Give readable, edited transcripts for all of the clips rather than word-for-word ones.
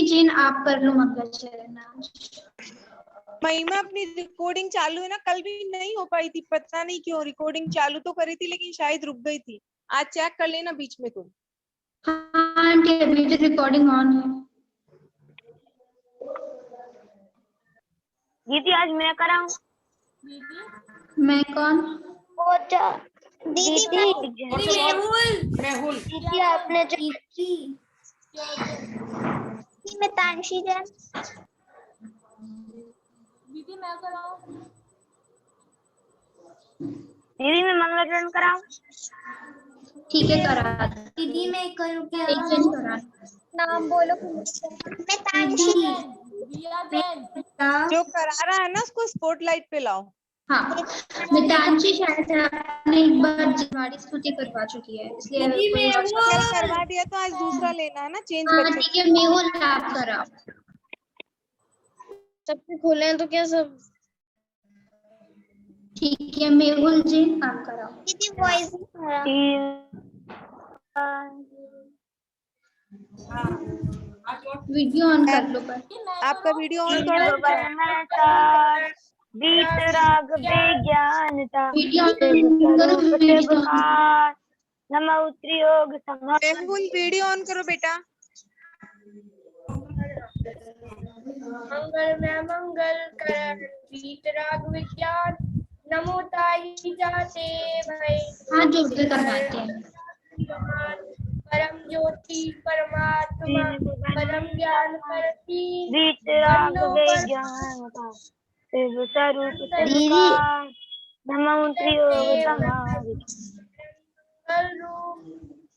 जैन आप कर लो मंगलाचरण। महिमा अपनी रिकॉर्डिंग चालू है ना, कल भी नहीं हो पाई थी, पता नहीं क्यों। रिकॉर्डिंग चालू तो करी थी लेकिन शायद रुक गई थी। आज चेक कर लेना बीच में तुम। हाँ आंटी अभी तो रिकॉर्डिंग ऑन है। दीदी आज मैं कराऊं? मैं कौन? दीदी मेहुल दीदी आपने जो मैं तांशी जैन। दीदी मैं कराऊं? दीदी मैं मंगलाचरण कराऊं? ठीक है करा। दीदी मैं करूं क्या? एक जन करा। नाम बोलो। मैं तांशी। दिया जैन। जो करा रहा है ना उसको स्पॉटलाइट पे लाओ। हाँ मितांशी शायद से आपने एक बार जनवारी स्तुति करवा चुकी है, इसलिए कोई और कल करवा दिया तो आज दूसरा लेना है ना, चेंज हाँ बच्चे। ठीक है मेहुल आप करा। सबके खोले हैं तो क्या सब? ठीक है मेहुल जी आप करा। दीदी वॉइस वीडियो ऑन कर लो पर। आपका वीडियो ऑन कर दो। बीत राग बेज्ञानता वीडियो ऑन करो। Video on. नम उत्रियोग मेहुल वीडियो ऑन करो बेटा। मंगल में मंगल कर वीतराग विज्ञान नमो ताई जाते भय। हाथ जोड़ के करवाते हैं। परम ज्योति परमात्मा परम ज्ञान परती बीत राग बेज्ञानता शिव स्वरूप शिवकार नम उत्रियोग समाधि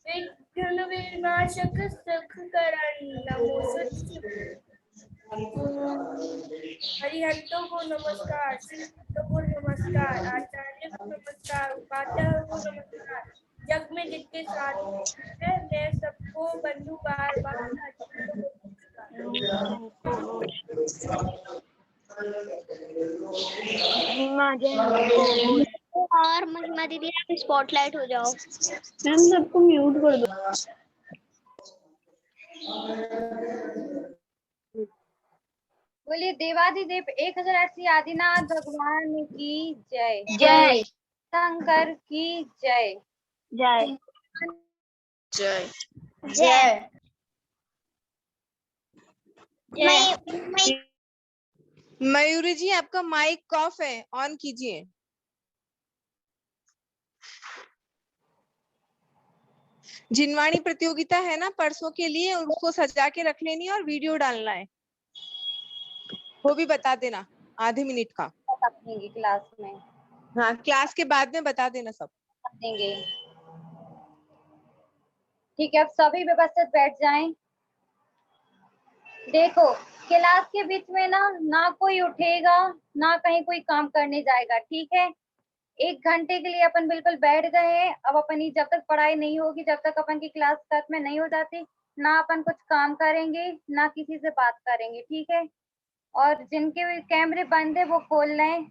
विघ्न विनाशक सुख करण नमो हरिहंतों को नमस्कार, श्रीहंतों को नमस्कार, आचार्य को नमस्कार, उपाध्याय को नमस्कार। जग में जितने साधु हैं मैं सबको बंधु बार बार और महिमा दीदी आप स्पॉटलाइट हो जाओ। मैम सबको म्यूट कर दो। बोलिए देवाधिदेव 1008 आदिनाथ भगवान की जय। जय शंकर की जय। जय जय जय जय। मयूरी जी आपका माइक ऑफ है, ऑन कीजिए। जिनवाणी प्रतियोगिता है ना परसों के लिए, और उसको सजा के रख लेनी है और वीडियो डालना है, वो भी बता देना आधे मिनट का। देंगे क्लास में। हाँ क्लास के बाद में बता देना सब। देंगे। ठीक है अब सभी व्यवस्थित बैठ जाएं। देखो क्लास के बीच में ना कोई उठेगा ना कहीं कोई काम करने जाएगा, ठीक है। 1 घंटे के लिए अपन बिल्कुल बैठ गए हैं। अब अपनी जब तक पढ़ाई नहीं होगी, जब तक अपन की क्लास तक में नहीं हो जाती, ना अपन कुछ काम करेंगे ना किसी से बात करेंगे, ठीक है। और जिनके भी कैमरे बंद है वो खोल लें,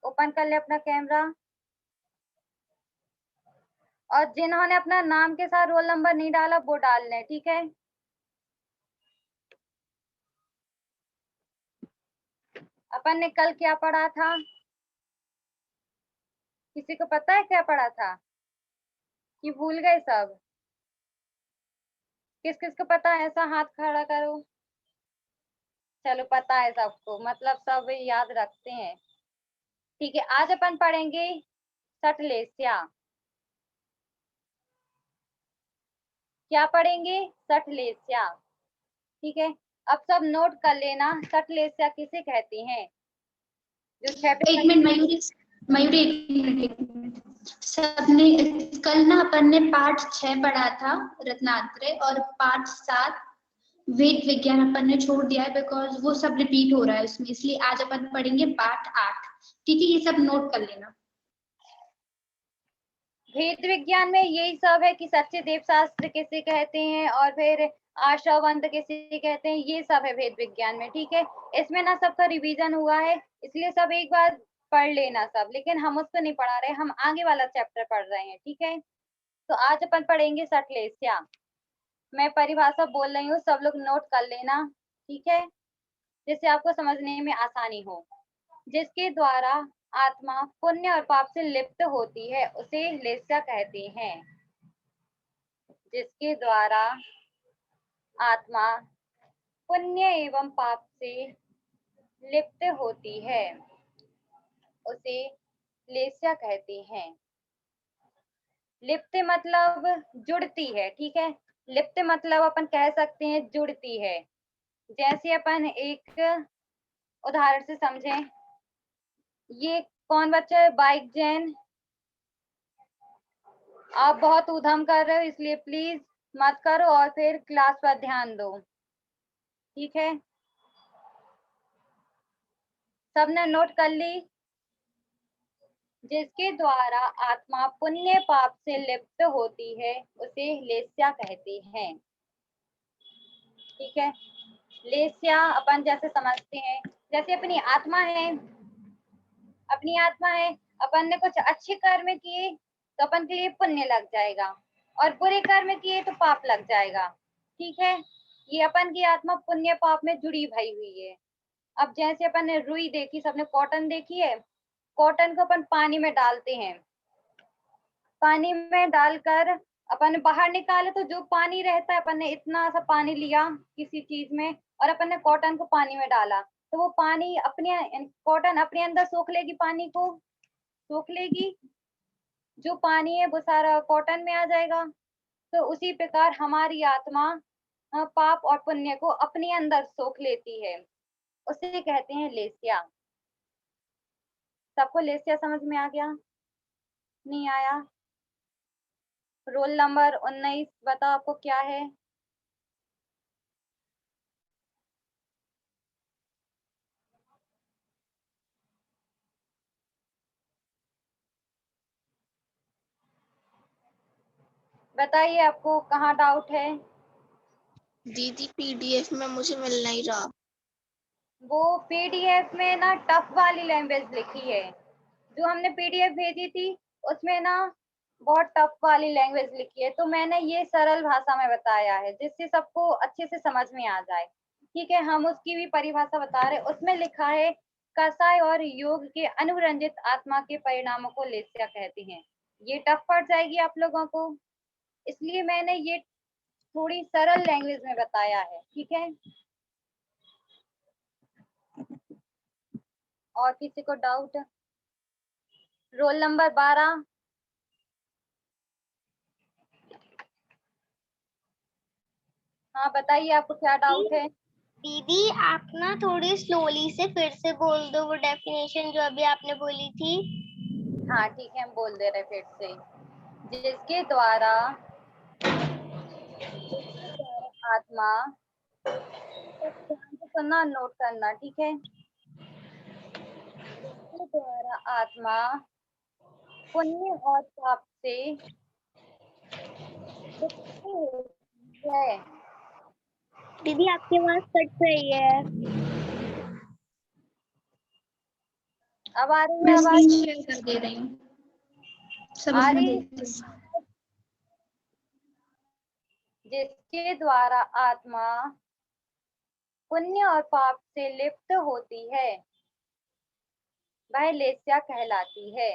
ओपन कर ले अपना कैमरा। और जिन्होंने अपना नाम के साथ रोल नंबर नहीं डाला वो डाल लें, ठीक है। अपन ने कल क्या पढ़ा था? किसी को पता है क्या पढ़ा था कि भूल गए सब? किस किस को पता है ऐसा हाथ खड़ा करो। चलो पता है सबको, मतलब सब याद रखते हैं, ठीक है। आज अपन पढ़ेंगे सठलेस्या। क्या पढ़ेंगे? सठलेस्या, ठीक है। अब सब नोट कर लेना सठलेस्या किसे कहते हैं। जो चैप्टर एक मिनट मयूरी, मयूरी एक मिनट। सबने कल ना अपन ने पाठ 6 पढ़ा था रत्नात्रय, और पाठ 7 वेद विज्ञान अपन ने छोड़ दिया है बिकॉज वो सब रिपीट हो रहा है उसमें, इसलिए आज अपन पढ़ेंगे पाठ 8, ठीक है। ये सब नोट कर लेना। भेद विज्ञान में यही सब है कि सच्चे देव शास्त्र किसे कहते हैं और फिर आशावंत किसे कहते हैं, ये सब है भेद विज्ञान में, ठीक है। इसमें ना सबका रिवीजन हुआ है, इसलिए सब एक बार पढ़ लेना सब, लेकिन हम उसको नहीं पढ़ा रहे, हम आगे वाला चैप्टर पढ़ रहे हैं, ठीक है। तो आज अपन पढ़ेंगे सठलेस्या। मैं परिभाषा बोल रही हूँ, सब लोग नोट कर लेना, ठीक है, जिससे आपको समझने में आसानी हो। जिसके द्वारा आत्मा पुण्य और पाप से लिप्त होती है उसे लेस्या कहते हैं। जिसके द्वारा आत्मा पुण्य एवं पाप से लिप्त होती है उसे लेस्या कहते हैं। लिप्त मतलब जुड़ती है, ठीक है, लिप्त मतलब अपन कह सकते हैं जुड़ती है। जैसे अपन एक उदाहरण से समझें, ये कौन बच्चा है? बाइक जैन, आप बहुत उधम कर रहे हो, इसलिए प्लीज मत करो और फिर क्लास पर ध्यान दो, ठीक है। सबने नोट कर ली? जिसके द्वारा आत्मा पुण्य पाप से लिप्त होती है उसे लेस्या कहते हैं, ठीक है। लेस्या अपन जैसे समझते हैं, जैसे अपनी आत्मा है, अपनी आत्मा है, अपन ने कुछ अच्छे कर्म किए तो अपन के लिए पुण्य लग जाएगा, और बुरे कर्म किए तो पाप लग जाएगा, ठीक है। ये अपन की आत्मा पुण्य पाप में जुड़ी भई हुई है। अब जैसे अपन ने रुई देखी, सबने कॉटन देखी है, कॉटन को अपन पानी में डालते हैं, पानी में डालकर अपन बाहर निकाले तो जो पानी रहता है, अपन ने इतना सा पानी लिया किसी चीज में और अपन ने कॉटन को पानी में डाला, तो वो पानी अपने कॉटन अपने अंदर सोख लेगी, पानी को सोख लेगी, जो पानी है वो सारा कॉटन में आ जाएगा। तो उसी प्रकार हमारी आत्मा पाप और पुण्य को अपने अंदर सोख लेती है, उसे कहते हैं लेस्या। सबको लेस्या समझ में आ गया? नहीं आया? रोल नंबर 19 बताओ आपको क्या है? बताइए आपको कहाँ डाउट है? दीदी पीडीएफ में मुझे मिल नहीं रहा। वो पीडीएफ में ना टफ वाली लैंग्वेज लिखी है, जो हमने पीडीएफ भेजी थी उसमें ना बहुत टफ वाली लैंग्वेज लिखी है, तो मैंने ये सरल भाषा में बताया है जिससे सबको अच्छे से समझ में आ जाए, ठीक है। हम उसकी भी परिभाषा बता रहे, उसमें लिखा है कसाय और योग के अनुरंजित आत्मा के परिणामों को लेस्या कहते हैं। ये टफ पड़ जाएगी आप लोगों को, इसलिए मैंने ये थोड़ी सरल लैंग्वेज में बताया है, ठीक है। और किसी को डाउट? Roll number 12। हाँ बताइए आपको क्या डाउट है? दीदी आप ना थोड़ी स्लोली से फिर से बोल दो वो डेफिनेशन जो अभी आपने बोली थी। हाँ ठीक है, हम बोल दे रहे फिर से। जिसके द्वारा आत्मा, ध्यान से सुनना, नोट करना, ठीक है। जिसके द्वारा आत्मा पुण्य और पाप से मुक्त होती है। दीदी आपकी आवाज कट रही है। अब आ रही है मैं आवाज? स्क्रीन शेयर कर दे रही हूँ, सब आ उसमें रही? देख लीजिए। जिसके द्वारा आत्मा पुण्य और पाप से लिप्त होती है वह लेस्या कहलाती है,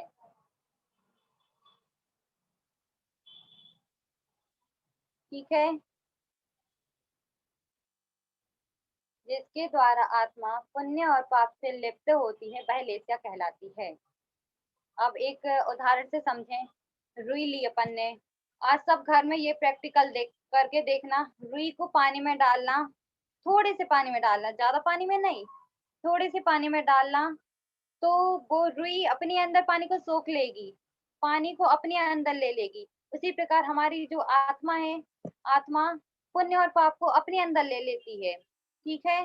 ठीक है। जिसके द्वारा आत्मा पुण्य और पाप से लिप्त होती है वह लेस्या कहलाती है। अब एक उदाहरण से समझें, रुई ली अपन ने, आज सब घर में ये प्रैक्टिकल देख करके देखना, रुई को पानी में डालना, थोड़े से पानी में डालना, ज्यादा पानी में नहीं, थोड़े से पानी में डालना, तो वो रुई अपने अंदर पानी को सोख लेगी, पानी को अपने अंदर ले लेगी। उसी प्रकार हमारी जो आत्मा है, आत्मा पुण्य और पाप को अपने अंदर ले लेती है, ठीक है।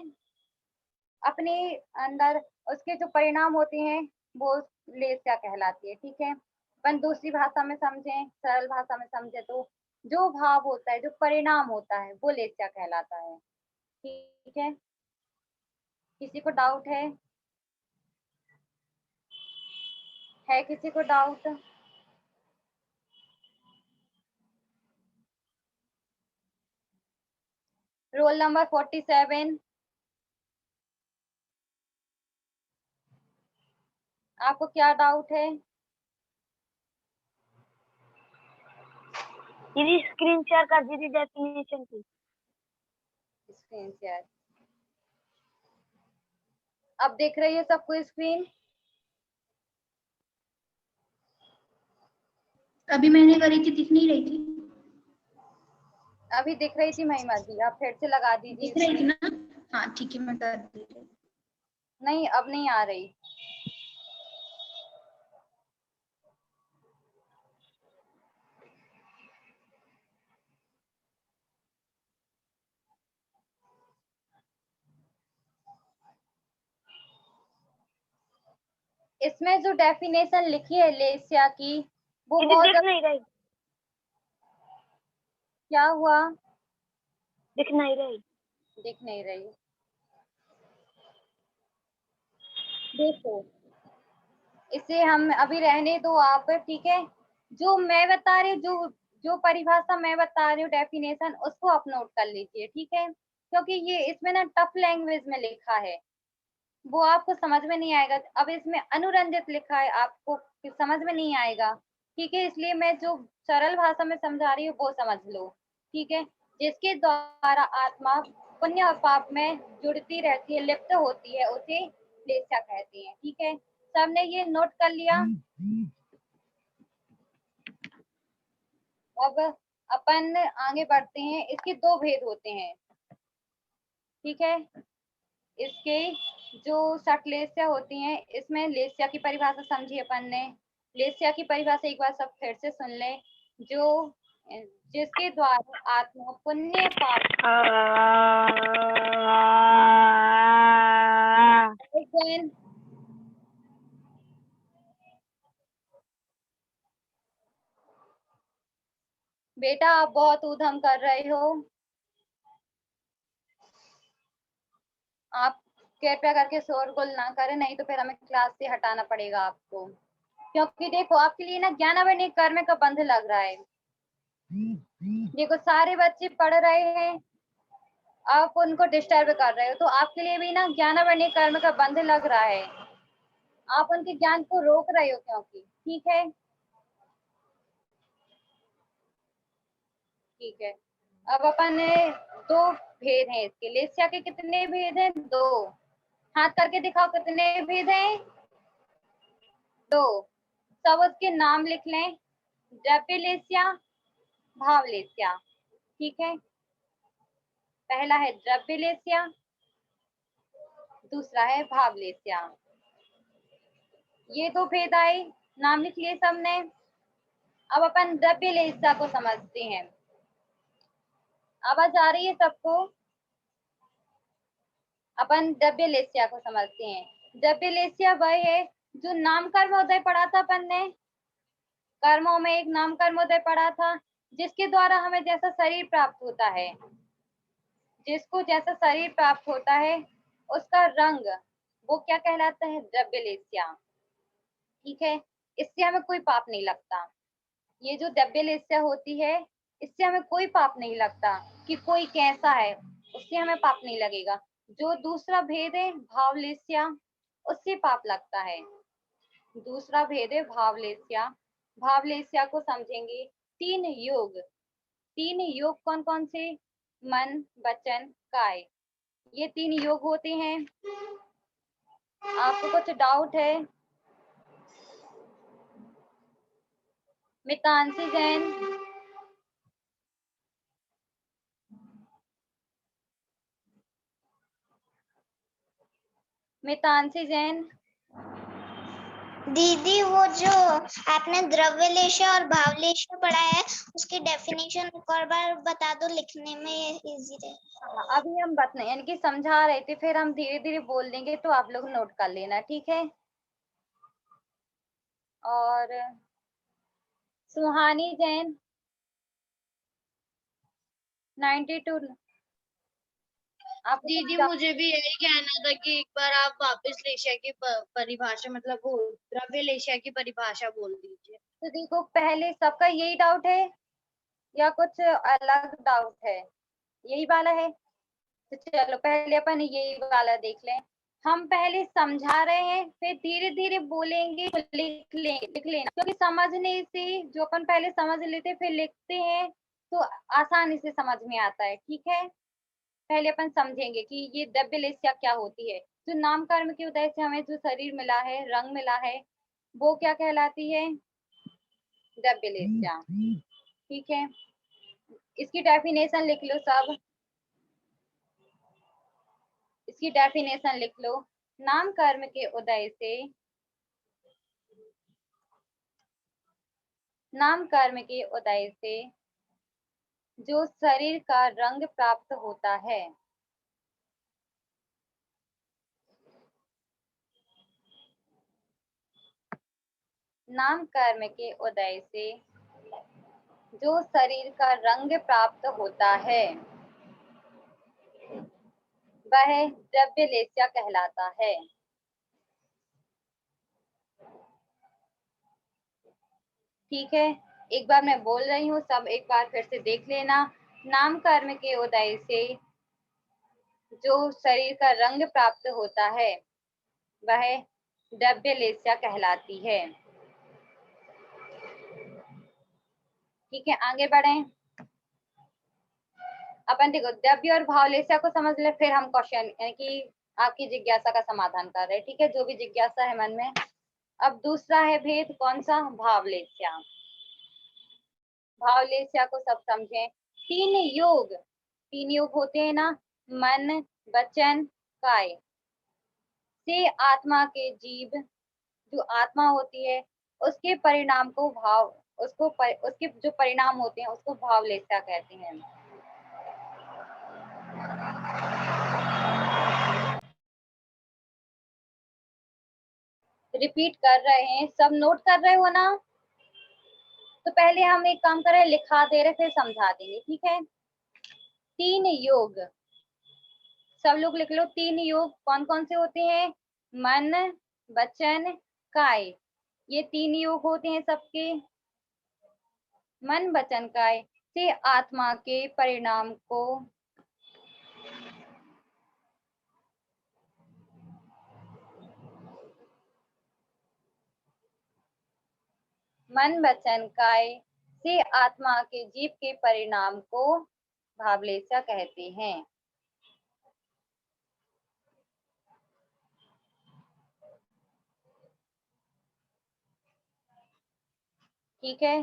अपने अंदर उसके जो परिणाम होते हैं वो लेस्या कहलाती है, ठीक है। अपन दूसरी भाषा में समझें, सरल भाषा में समझे तो जो भाव होता है, जो परिणाम होता है वो लेस्या कहलाता है, ठीक है। किसी को डाउट है किसी को डाउट? Roll number 47। आपको क्या डाउट है? दीदी स्क्रीन शेयर कर दीजिए डेफिनेशन की। स्क्रीन शेयर अब देख रही है सबको स्क्रीन? अभी मैंने करी थी, दिख नहीं रही थी। अभी दिख रही थी महिमा जी, आप फिर से लगा दीजिए। दिख रही थी ना? हाँ ठीक है, मैं कर दे रही। नहीं, अब नहीं आ रही। इसमें जो डेफिनेशन लिखी है लेसिया की, वो दीदी बहुत दिख नहीं रही, क्या हुआ? दिख नहीं रही। दिख नहीं रही। देखो, इसे हम अभी रहने दो आप, ठीक है। जो मैं बता रही हूँ, जो परिभाषा मैं बता रही हूँ, डेफिनेशन, उसको आप नोट कर लीजिए, ठीक है। क्योंकि ये इसमें ना टफ लैंग्वेज में लिखा है, वो आपको समझ में नहीं आएगा। अब इसमें अनुरंजित लिखा है, आपको समझ में नहीं आएगा, ठीक है। इसलिए मैं जो सरल भाषा में समझा रही हूँ वो समझ लो, ठीक है। जिसके द्वारा आत्मा पुण्य और पाप में जुड़ती रहती है, लिप्त होती है, उसे लेस्या कहते हैं, ठीक है। सबने ये नोट कर लिया? अब अपन आगे बढ़ते हैं। इसके दो भेद होते हैं, ठीक है। इसके जो सटलेस्या होती हैं, इसमें लेस्या की परिभाषा समझी अपन ने। लेस्या की परिभाषा एक बार सब फिर से सुन ले। जो जिसके द्वारा आत्मा पुण्य पाप बेटा आप बहुत ऊधम कर रहे हो, आप कृपया करके शोरगुल ना करें, नहीं तो फिर हमें क्लास से हटाना पड़ेगा आपको। क्योंकि देखो, आपके लिए ना ज्ञानावर्ण कर्म का बंध लग रहा है। देखो, सारे बच्चे पढ़ रहे हैं, आप उनको डिस्टर्ब कर रहे हो, तो आपके लिए भी ना ज्ञानावर्ण कर्म का बंध लग रहा है। आप उनके ज्ञान को रोक रहे हो, क्योंकि ठीक है, ठीक है। अब अपन दो भेद हैं इसके। लेस्या के कितने भेद हैं? दो। हाथ करके दिखाओ कितने भेद हैं? दो। सब उसके नाम लिख लें। द्रव्य लेस्या, भाव लेस्या, ठीक है। पहला है द्रव्य लेस्या, दूसरा है भाव लेस्या। ये दो भेद आए, नाम लिख लिए सबने। अब अपन द्रव्य लेस्या को समझते हैं। आवाज आ रही है सबको? अपन द्रव्य लेस्या को समझते हैं। द्रव्य लेस्या वह है जो नाम कर्मोदय पढ़ा था अपन ने। कर्मों में एक नाम कर्मोदय पढ़ा था, जिसके द्वारा हमें जैसा शरीर प्राप्त होता है, जिसको जैसा शरीर प्राप्त होता है, उसका रंग, वो क्या कहलाता है? द्रव्य लेस्या, ठीक है। इससे हमें कोई पाप नहीं लगता। ये जो द्रव्य लेस्या होती है, इससे हमें कोई पाप नहीं लगता कि कोई कैसा है, उससे हमें पाप नहीं लगेगा। जो दूसरा भेद है भाव लेस्या, उससे पाप लगता है। दूसरा भेद है भाव लेस्या। भाव लेस्या को समझेंगे। तीन योग, तीन योग कौन कौन से? मन, वचन, काय, ये तीन योग होते हैं। आपको कुछ डाउट है? मितांशी जैन, मितांशी जैन। दीदी वो जो आपने द्रव्यलेश और भावलेश पढ़ा है, उसकी डेफिनेशन एक और बार बता दो, लिखने में इजी रहे। अभी हम बता यानी समझा रहे थे, फिर हम धीरे धीरे बोल देंगे, तो आप लोग नोट कर लेना, ठीक है। और सुहानी जैन 92। आप दीदी मुझे भी यही कहना था कि एक बार आप वापस लेशिया की परिभाषा मतलब वो द्रव्य लेशिया की परिभाषा बोल दीजिए। तो देखो, पहले सबका यही डाउट है या कुछ अलग डाउट है? यही वाला है। तो चलो पहले अपन ये वाला देख लें। हम पहले समझा रहे हैं, फिर धीरे धीरे बोलेंगे तो लिख लेना, क्योंकि समझने से जो अपन पहले समझ लेते फिर लिखते हैं तो आसानी से समझ में आता है। ठीक है, पहले अपन समझेंगे कि ये द्रव्य लेस्या क्या होती है। जो नाम कर्म के उदय से हमें जो शरीर मिला है, रंग मिला है, वो क्या कहलाती है? द्रव्य लेस्या। ठीक है, इसकी डेफिनेशन लिख लो सब, इसकी डेफिनेशन लिख लो। नाम कर्म के उदय से, नाम कर्म के उदय से जो शरीर का रंग प्राप्त होता है, नाम कर्म के उदय से जो शरीर का रंग प्राप्त होता है, वह द्रव्य लेस्या कहलाता है। ठीक है, एक बार मैं बोल रही हूँ, सब एक बार फिर से देख लेना। नाम कर्म के उदय से जो शरीर का रंग प्राप्त होता है, वह द्रव्य लेस्या कहलाती है। ठीक है, आगे बढ़ें। अपन देखो द्रव्य और भाव लेस्या को समझ ले, फिर हम क्वेश्चन यानी कि आपकी जिज्ञासा का समाधान कर रहे हैं। ठीक है, जो भी जिज्ञासा है मन में। अब दूसरा है भेद, कौन सा? भाव लेस्या। भाव लेस्या को सब समझें। तीन योग होते हैं ना, मन, वचन, काय, से आत्मा के जीव, जो आत्मा होती है उसके परिणाम को भाव, उसके जो परिणाम होते हैं उसको भाव लेस्या कहते हैं। रिपीट कर रहे हैं, सब नोट कर रहे हो ना? तो पहले हम एक काम करें, लिखा दे रहे फिर समझा देंगे। ठीक है, तीन योग, सब लोग लिख लो। तीन योग कौन कौन से होते हैं? मन, वचन, काय। ये तीन योग होते हैं सबके। मन, वचन, काय से आत्मा के परिणाम को मन, वचन, काय से आत्मा के जीव के परिणाम को भाव लेस्या कहते हैं। ठीक है,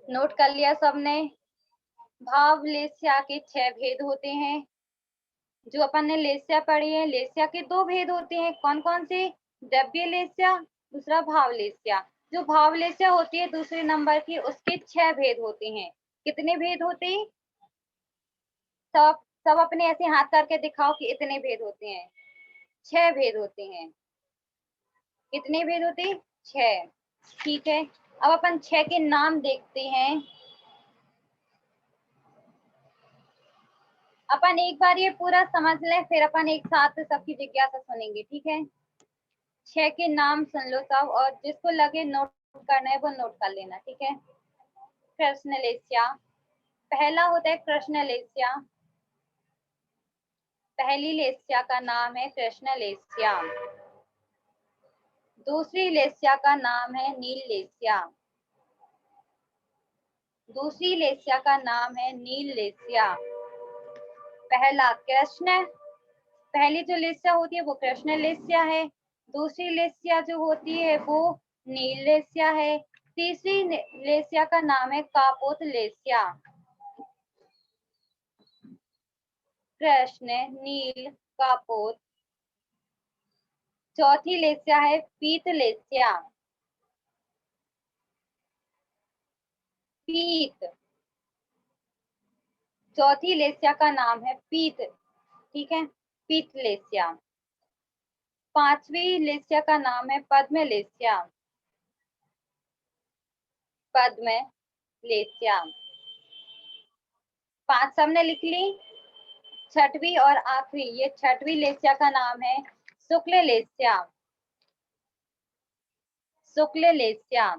नोट कर लिया सबने? भाव लेस्या के 6 भेद होते हैं। जो अपन ने लेस्या पढ़ी है, लेस्या के 2 भेद होते हैं। कौन कौन से? द्रव्य लेस्या, दूसरा भाव लेस्या। जो भाव लेस्या होती है दूसरे नंबर की, उसके 6 भेद होते हैं। कितने भेद होते हैं? सब सब अपने ऐसे हाथ करके दिखाओ कि इतने भेद होते हैं। 6 भेद होते हैं। कितने भेद होते हैं? 6। ठीक है, अब अपन 6 के नाम देखते हैं। अपन एक बार ये पूरा समझ लें, फिर अपन एक साथ सबकी जिज्ञासा सुनेंगे। ठीक है, 6 के नाम सुन लो सब, और जिसको लगे नोट करना है वो नोट कर लेना। ठीक है, कृष्ण लेस्या, पहला होता है कृष्ण लेस्या। पहली लेस्या का नाम है कृष्ण लेस्या। दूसरी लेस्या का नाम है नील लेस्या। दूसरी लेस्या का नाम है नील लेस्या। पहला कृष्ण, पहली जो लेस्या होती है वो कृष्ण लेस्या है। दूसरी लेस्या जो होती है वो नील लेस्या है। तीसरी लेस्या का नाम है कापोत लेस्या। कृष्ण, नील, कापोत। चौथी लेस्या है पीत लेस्या। पीत, चौथी लेस्या का नाम है पीत। ठीक है, पीत लेस्या। पांचवी लेस्या का नाम है पद्म लेस्या। पद्म लेस्या। 5 सबने लिख ली। छठवीं और आखिरी, ये छठवीं लेस्या का नाम है शुक्ल लेस्या। शुक्ल लेस्या।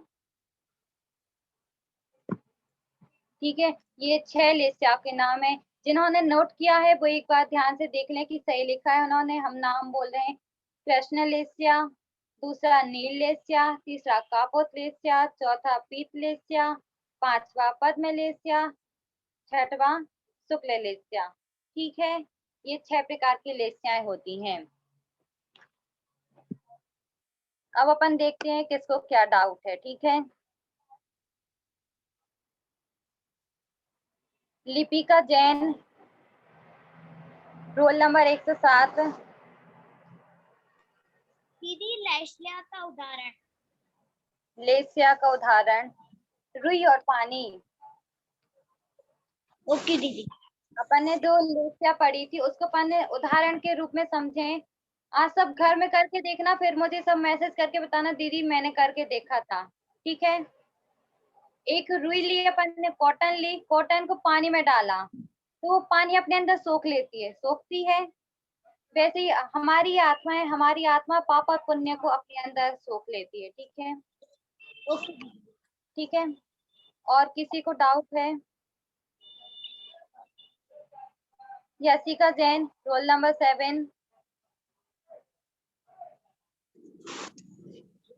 ठीक है, ये 6 लेस्या के नाम है जिन्होंने नोट किया है वो एक बार ध्यान से देख लें कि सही लिखा है उन्होंने। हम नाम बोल रहे हैं, कृष्णलेस्या, दूसरा नीललेस्या, तीसरा कापोतलेस्या, चौथा पीतलेस्या, पांचवा पद्मलेस्या, छठवां शुक्ललेस्या। ठीक है, ये 6 प्रकार की लेस्याएं होती हैं। अब अपन देखते हैं किसको क्या डाउट है। ठीक है, लिपिका जैन, रोल नंबर 107। दीदी लेस्या का उदाहरण। लेस्या का उदाहरण रुई और पानी। ओके दीदी। अपन ने जो लेस्या पढ़ी थी उसको अपन ने उदाहरण के रूप में समझे। आज सब घर में करके देखना, फिर मुझे सब मैसेज करके बताना दीदी मैंने करके देखा था। ठीक है, एक रुई ली अपन ने, कॉटन ली, कॉटन को पानी में डाला तो वो पानी अपने अंदर सोख लेती है, सोखती है। वैसे ही हमारी आत्मा है, हमारी आत्मा पाप और पुण्य को अपने अंदर सोख लेती है। ठीक है, ओके। ठीक है, और किसी को डाउट है? Yashika Jain, roll number 7।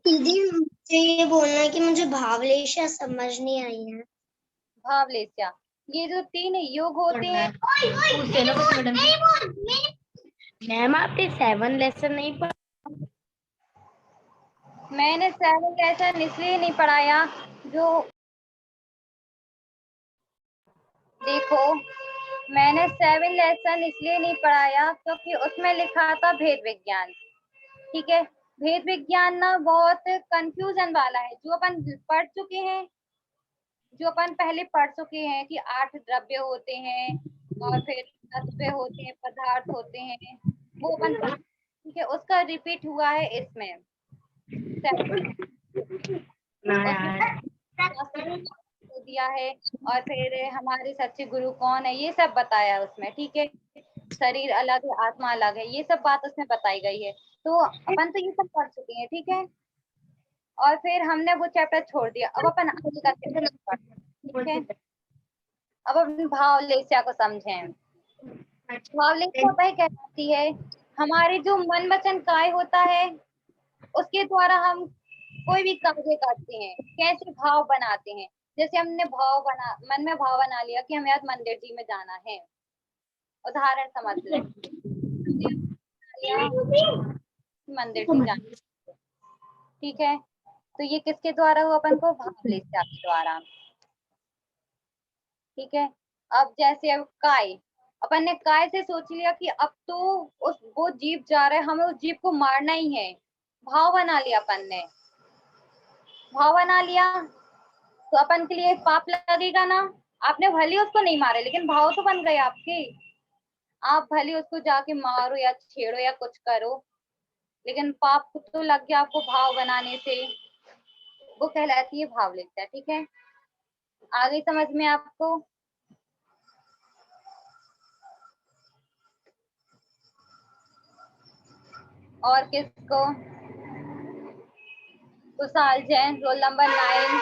दीदी मुझे ये बोलना है कि मुझे भावलेशा समझ नहीं आई है। भावलेस्या, ये जो 3 योग होते हैं। मैम आपने 7 लेसन नहीं पढ़ा? मैंने 7 लेसन इसलिए नहीं पढ़ाया, जो देखो मैंने 7 लेसन इसलिए नहीं पढ़ाया क्योंकि उसमें लिखा था भेद विज्ञान। ठीक है, भेद विज्ञान ना बहुत कंफ्यूजन वाला है। जो अपन पढ़ चुके हैं, जो अपन पहले पढ़ चुके हैं कि 8 द्रव्य होते हैं और फिर तत्व होते हैं, पदार्थ होते हैं, वो अपन पढ़, ठीक है, उसका रिपीट हुआ है इसमें। दिया है और फिर हमारे सच्चे गुरु कौन है ये सब बताया उसमें। ठीक है, शरीर अलग है, आत्मा अलग है, ये सब बात उसमें बताई गई है। तो अपन तो ये सब पढ़ चुके हैं। ठीक है, और फिर हमने वो चैप्टर छोड़ दिया, अब अपन आगे का चैप्टर पढ़ते हैं। ठीक है, अब अपन भावलेस्या को समझें। भावलेस्या वह कहलाती है हमारे जो मन वचन काय होता है उसके द्वारा हम कोई भी कार्य करते हैं, कैसे भाव बनाते हैं। जैसे हमने मन में भाव बना लिया कि हमें आज मंदिर जी में जाना है, उदाहरण समझ लें, मंदिर जी जाना है। ठीक है, तो ये किसके द्वारा हुआ? अपन को भावलेस्या के द्वारा। ठीक है, अब जैसे अब काय, अपन ने काय से सोच लिया कि अब तो वो जीव जा रहा है, हमें उस जीव को मारना ही है, भाव बना लिया अपन ने। भाव बना लिया तो अपन के लिए पाप लगेगा ना। आपने भले उसको नहीं मारे लेकिन भाव तो बन गए आपके। आप भले उसको जाके मारो या छेड़ो या कुछ करो, लेकिन पाप तो लग गया आपको भाव बनाने से, वो कहलाती है भावलेस्या। ठीक है, आगे समझ में आपको? और किसको? Kushal Jain, roll number 9।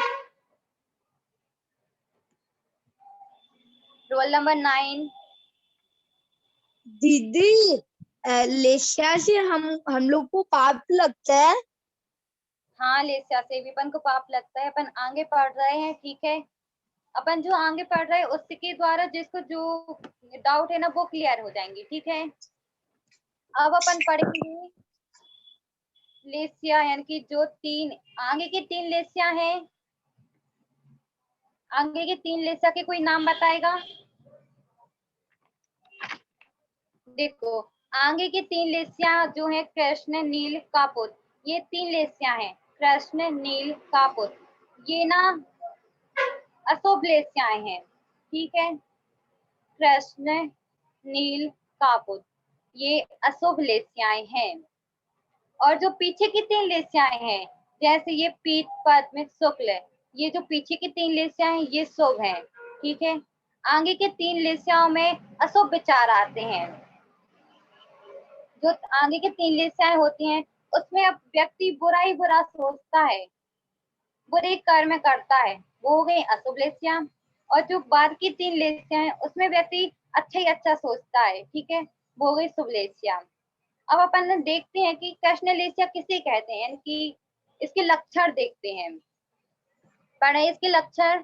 Roll number 9। दीदी लेस्या से हम लोग को पाप लगता है? हाँ, लेस्या से भी अपन को पाप लगता है। अपन आगे पढ़ रहे हैं। ठीक है, अपन जो आगे पढ़ रहे हैं उसके द्वारा जिसको जो डाउट है ना वो क्लियर हो जाएंगे। ठीक है, अब अपन पढ़ेंगे लेस्या, यानी कि जो आगे की 3 लेस्या हैं। आगे की 3 लेस्या के कोई नाम बताएगा? देखो, आगे की 3 लेस्या जो है कृष्ण, नील, कापुत, ये 3 लेस्या हैं। कृष्ण, नील, कापुत, ये ना अशुभ लेस्याएं हैं। ठीक है, कृष्ण, नील, कापुत, ये अशुभ लेस्याएं हैं। और जो पीछे की 3 लेस्याएं हैं, जैसे ये पीत, पद्म, शुक्ल, ये जो पीछे की 3 लेस्याएं हैं ये शुभ हैं। ठीक है, आगे के 3 लेस्याओं में अशुभ विचार आते हैं। जो आगे के 3 लेस्याएं होती हैं उसमें अब व्यक्ति बुरा ही बुरा सोचता है, बुरे कर्म करता है, वो हो गई अशुभ लेस्या। और जो बाद की 3 लेस्या हैं उसमें व्यक्ति अच्छा ही अच्छा सोचता है, ठीक है, वो हो गई शुभलेस्या। अब अपन देखते हैं कि कृष्णलेस्या किसे कहते हैं, यानी कि इसके लक्षण देखते हैं। पढ़े इसके लक्षण।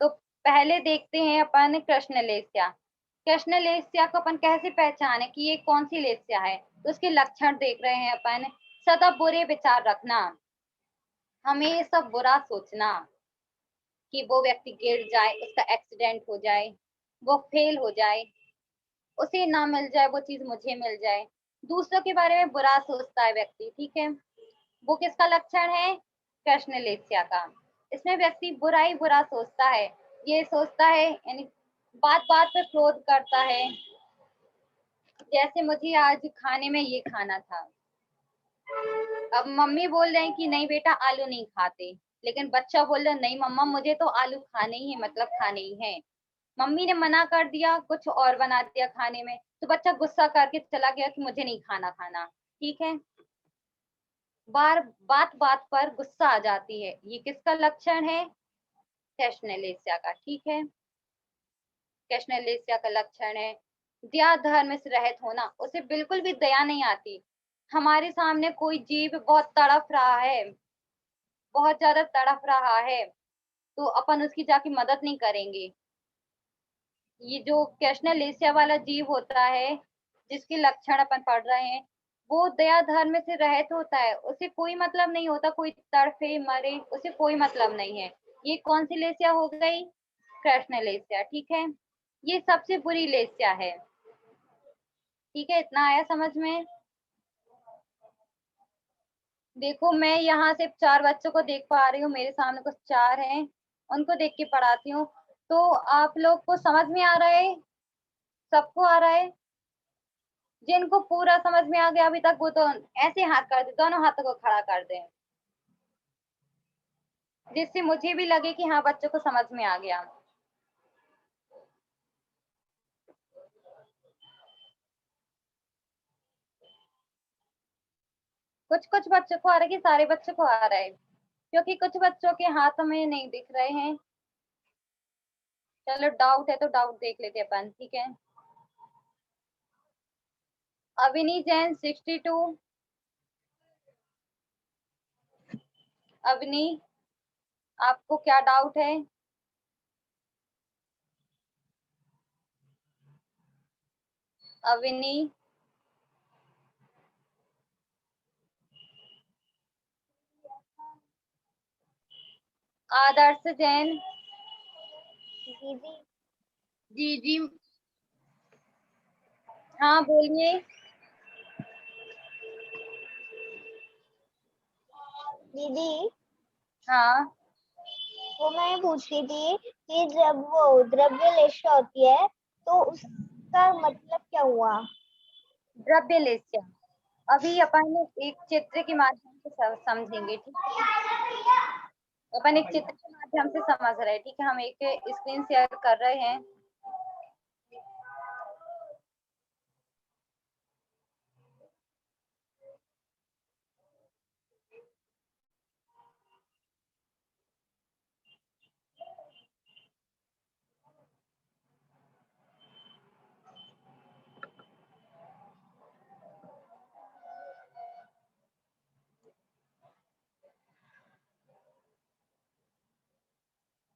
तो पहले देखते हैं अपन कृष्णलेस्या। कृष्णलेस्या को अपन कैसे पहचाने कि ये कौन सी लेस्या है, तो उसके लक्षण देख रहे हैं अपन। सदा बुरे विचार रखना, हमेशा बुरा सोचना कि वो व्यक्ति गिर जाए, उसका एक्सीडेंट हो जाए, वो फेल हो जाए, उसे ना मिल जाए वो चीज मुझे मिल जाए, दूसरों के बारे में बुरा सोचता है व्यक्ति, ठीक है। वो किसका लक्षण है? कृष्णलेस्या का। इसमें व्यक्ति बुरा ही बुरा सोचता है, ये सोचता है, यानी बात बात पे क्रोध करता है। जैसे मुझे आज खाने में ये खाना था, अब मम्मी बोल रहे हैं कि नहीं बेटा आलू नहीं खाते, लेकिन बच्चा बोल रहा है नहीं मम्मा मुझे तो आलू खाने ही है, मतलब खाने ही है। मम्मी ने मना कर दिया, कुछ और बना दिया खाने में, तो बच्चा गुस्सा करके चला गया कि मुझे नहीं खाना खाना, ठीक है। बात बात पर गुस्सा आ जाती है, ये किसका लक्षण है? कृष्णलेस्या का, ठीक है। कृष्णलेस्या का लक्षण है दया धर्म से रहित होना, उसे बिल्कुल भी दया नहीं आती। हमारे सामने कोई जीव बहुत तड़प रहा है, बहुत ज्यादा तड़प रहा है, तो अपन उसकी जाके मदद नहीं करेंगे। ये जो कृष्णलेस्या वाला जीव होता है, जिसके लक्षण अपन पढ़ रहे हैं, वो दया धर्म से रहित होता है, उसे कोई मतलब नहीं होता कोई तड़फे मरे, उसे कोई मतलब नहीं है। ये कौन सी लेस्या हो गई? कृष्णलेस्या, ठीक है। ये सबसे बुरी लेस्या है, ठीक है। इतना आया समझ में? देखो मैं यहाँ से 4 बच्चों को देख पा रही हूँ, मेरे सामने कुछ 4 हैं, उनको देख के पढ़ाती हूँ। तो आप लोग को समझ में आ रहा है? सबको आ रहा है? जिनको पूरा समझ में आ गया अभी तक, वो तो ऐसे हाथ कर दे, दोनों हाथों को खड़ा कर दें, जिससे मुझे भी लगे कि हाँ बच्चों को समझ में आ गया। कुछ कुछ बच्चों को आ रहा है कि सारे बच्चों को आ रहा है? क्योंकि कुछ बच्चों के हाथ में नहीं दिख रहे हैं। चलो डाउट है तो डाउट देख लेते अपन, ठीक है। अविनी जैन 62। अवनी, आपको क्या डाउट है? अविनी, आदर्श जैन, दीदी जी जी हाँ बोलिए। दीदी हाँ, वो मैं पूछ रही थी कि जब वो द्रव्य लेशा होती है तो उसका मतलब क्या हुआ? द्रव्य लेस्या अभी अपन एक चित्र के माध्यम से समझेंगे, ठीक है। अपन एक चित्र के माध्यम से समझ रहे हैं, ठीक है। हम एक स्क्रीन शेयर कर रहे हैं।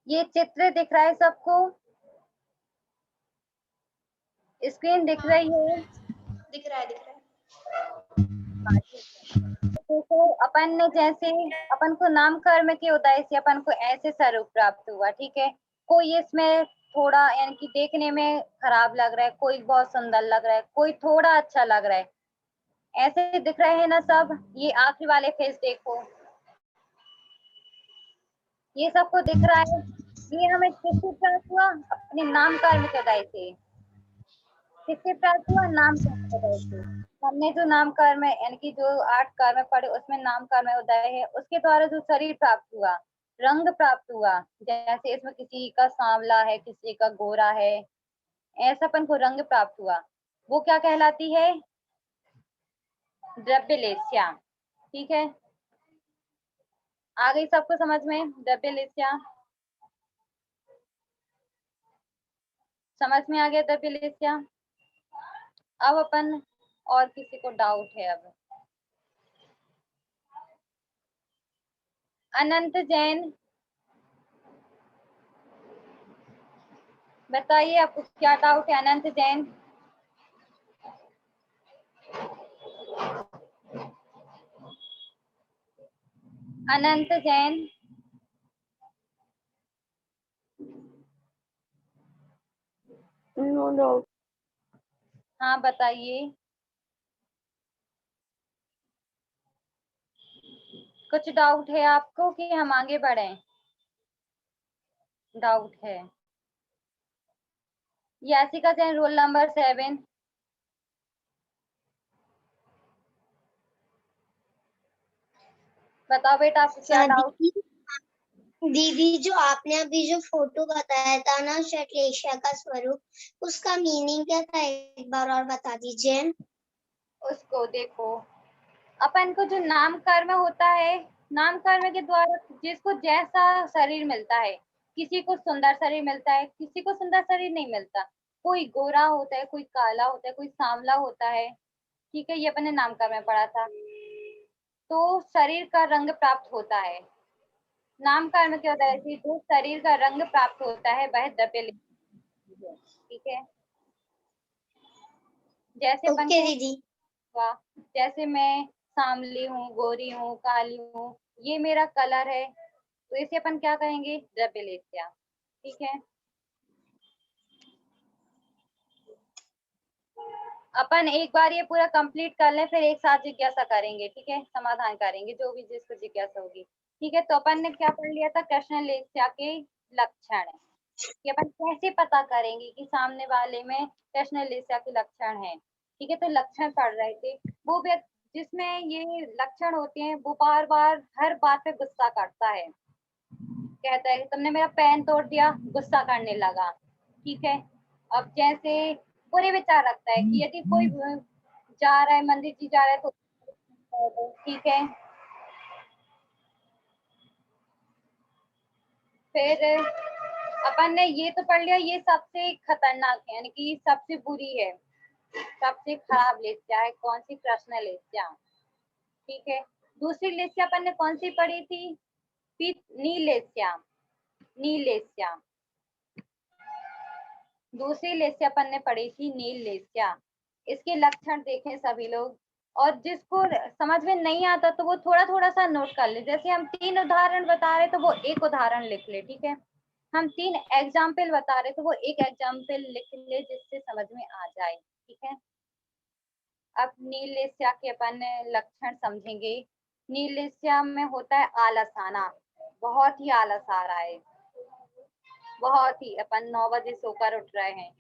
ये चित्र दिख रहा है सबको? स्क्रीन दिख रही है? दिख रहा है, दिख रहा है। हाँ, ठीक है। देखो अपन ने जैसे अपन को नाम कर्म के उदय से अपन को ऐसे स्वरूप प्राप्त हुआ, ठीक है। कोई इसमें थोड़ा यानी कि देखने में खराब लग रहा है, कोई बहुत सुंदर लग रहा है, कोई थोड़ा अच्छा लग रहा है, ऐसे दिख रहे हैं ना सब। ये आखिरी वाले फेस देखो, ये सबको दिख रहा है। ये हमें किससे प्राप्त हुआ? अपने नाम कर्म के उदय से। किससे प्राप्त हुआ? नाम कर्म के उदय से। हमने जो नाम कर्म है यानी कि जो 8 कर्म पढ़े उसमें नाम कर्म उदय है, उसके द्वारा जो शरीर प्राप्त हुआ, रंग प्राप्त हुआ, जैसे इसमें किसी का सांवला है, किसी का गोरा है, ऐसा अपन को रंग प्राप्त हुआ, वो क्या कहलाती है? द्रव्य लेस्या, ठीक है। आ गई सबको समझ में? द्रव्य लेस्या। समझ में आ गया द्रव्यलेस्या? अब अपन और किसी को डाउट है? अब अनंत जैन, बताइए आपको क्या डाउट है? अनंत जैन, अनंत जैन, नो डाउट। हाँ बताइए। कुछ डाउट है आपको कि हम आगे बढ़ें? डाउट है? Yashica Jain, roll number 7। बताओ बेटा आपको क्या डाउट? दीदी जो आपने अभी जो फोटो बताया था ना शैलेशा का स्वरूप, उसका मीनिंग क्या था एक बार और बता दीजिए। उसको देखो, अपन को जो नाम कर्म होता है, नाम कर्म के द्वारा जिसको जैसा शरीर मिलता है, किसी को सुंदर शरीर मिलता है, किसी को सुंदर शरीर नहीं मिलता, कोई गोरा होता है, कोई काला होता है, कोई सांवला होता है, ठीक है, ये अपने नाम कर्म में पढ़ा था। तो शरीर का रंग प्राप्त होता है, नाम कर्म के वजह से जो शरीर का रंग प्राप्त होता है वह द्रव्यलेस्या है, ठीक है। जैसे अपन ओके को दीदी। वाह, जैसे मैं सांवली हूँ, गोरी हूँ, काली हूँ, ये मेरा कलर है, तो इसे अपन क्या कहेंगे? द्रव्यलेस्या, ठीक है। अपन एक बार ये पूरा कंप्लीट कर लें, फिर एक साथ जिज्ञासा करेंगे, ठीक है, समाधान करेंगे जो भी जिसको जिज्ञासा होगी, ठीक है। तो अपन ने क्या पढ़ लिया था? कृष्णलेस्या के लक्षण, कि अपन कैसे पता करेंगे कि सामने वाले में कृष्णलेस्या के लक्षण है, ठीक है। तो लक्षण पढ़ रहे थे, वो व्यक्ति जिसमें ये लक्षण होते हैं वो बार बार हर बात पे गुस्सा करता है, कहता है तुमने मेरा पेन तोड़ दिया, गुस्सा करने लगा, ठीक है। अब जैसे बुरे विचार रखता है कि यदि कोई जा रहा है, मंदिर जी जा रहा है तो ठीक है। फिर अपन ने ये तो पढ़ लिया, ये सबसे खतरनाक है, यानी कि सबसे बुरी है, सबसे खराब लेस्या है कौन सी? कृष्णलेस्या, ठीक है। दूसरी लेस्या अपन ने कौन सी पढ़ी थी? नीलेस्या, नीलेस्या। दूसरी लेस्या अपन ने पढ़ी थी नीलेस्या। इसके लक्षण देखें सभी लोग, और जिसको समझ में नहीं आता तो वो थोड़ा थोड़ा सा नोट कर ले। जैसे हम 3 उदाहरण बता रहे तो वो एक उदाहरण लिख ले, ठीक है। हम 3 एग्जाम्पल बता रहे तो वो एक एग्जाम्पल लिख ले, जिससे समझ में आ जाए, ठीक है। अब नीलेस्या के अपन लक्षण समझेंगे। नीलेस्या में होता है आलस आना, बहुत ही आलस आ रहा है, बहुत ही। अपन 9 बजे सोकर उठ रहे हैं,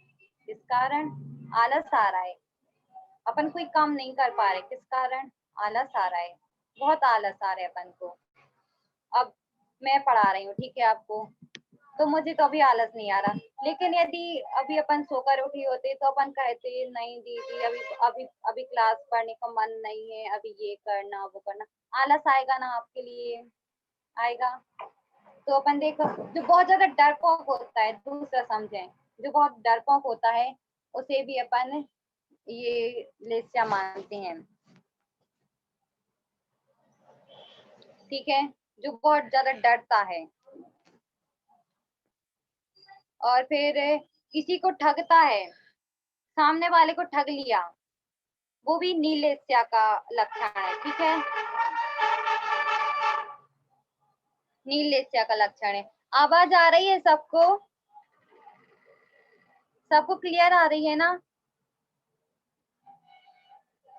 किस कारण? आलस आ रहा है। अपन कोई काम नहीं कर पा रहे, किस कारण? आलस आ रहा है, बहुत आलस आ रहा है अपन को। अब मैं पढ़ा रही हूँ, ठीक है, आपको, तो मुझे तो अभी आलस नहीं आ रहा, लेकिन यदि अभी अपन सोकर उठी होते तो अपन कहते नहीं दीदी अभी अभी अभी क्लास पढ़ने का मन नहीं है, अभी ये करना वो करना। आलस आएगा ना आपके लिए? आएगा। तो अपन देखो, जो बहुत ज्यादा डरपोक होता है, दूसरा समझें, जो बहुत डरपोक होता है उसे भी अपन ये लेस्या मानते हैं, ठीक है, जो बहुत ज्यादा डरता है। और फिर किसी को ठगता है, सामने वाले को ठग लिया, वो भी नीलेस्या का लक्षण है, ठीक है, नीलेस्या का लक्षण है। आवाज आ रही है सबको? सबको क्लियर आ रही है ना?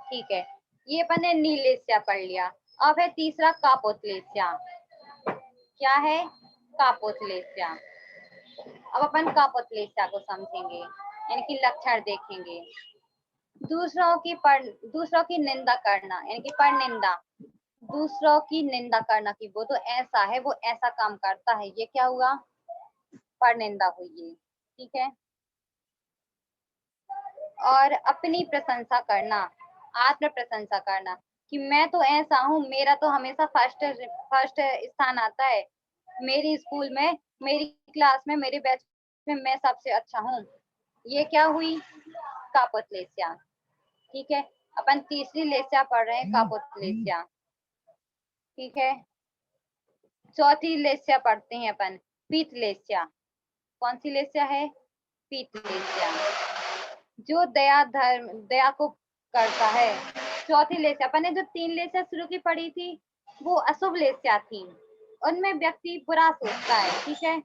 ठीक है, ये अपन ने नीलेस्या पढ़ लिया। अब है तीसरा कापोतलेस्या। क्या है? कापोतलेस्या। अब अपन कापोतलेस्या को समझेंगे, यानी कि लक्षण देखेंगे। दूसरों की निंदा करना, यानी कि परनिंदा, दूसरों की निंदा करना कि वो तो ऐसा है, वो ऐसा काम करता है, ये क्या हुआ? परनिंदा हुई है, ठीक है। और अपनी प्रशंसा करना, आत्म प्रशंसा करना कि मैं तो ऐसा हूँ, मेरा तो हमेशा फर्स्ट स्थान आता है, मेरी स्कूल में, मेरी क्लास में, मेरे बैच में मैं सबसे अच्छा हूँ, ये क्या हुई? कापोत लेस्या। ठीक है, अपन तीसरी लेस्या पढ़ रहे हैं, कापोत लेस्या। ठीक है, चौथी लेस्या पढ़ते हैं अपन, पीत लेस्या। कौन सी लेस्या है? पीत लेस्या, जो दया को करता है। चौथी लेस्या, अपन ने जो 3 लेस्या शुरू की पढ़ी थी वो अशुभ लेस्या थी, उनमें व्यक्ति बुरा सोचता है। ठीक है,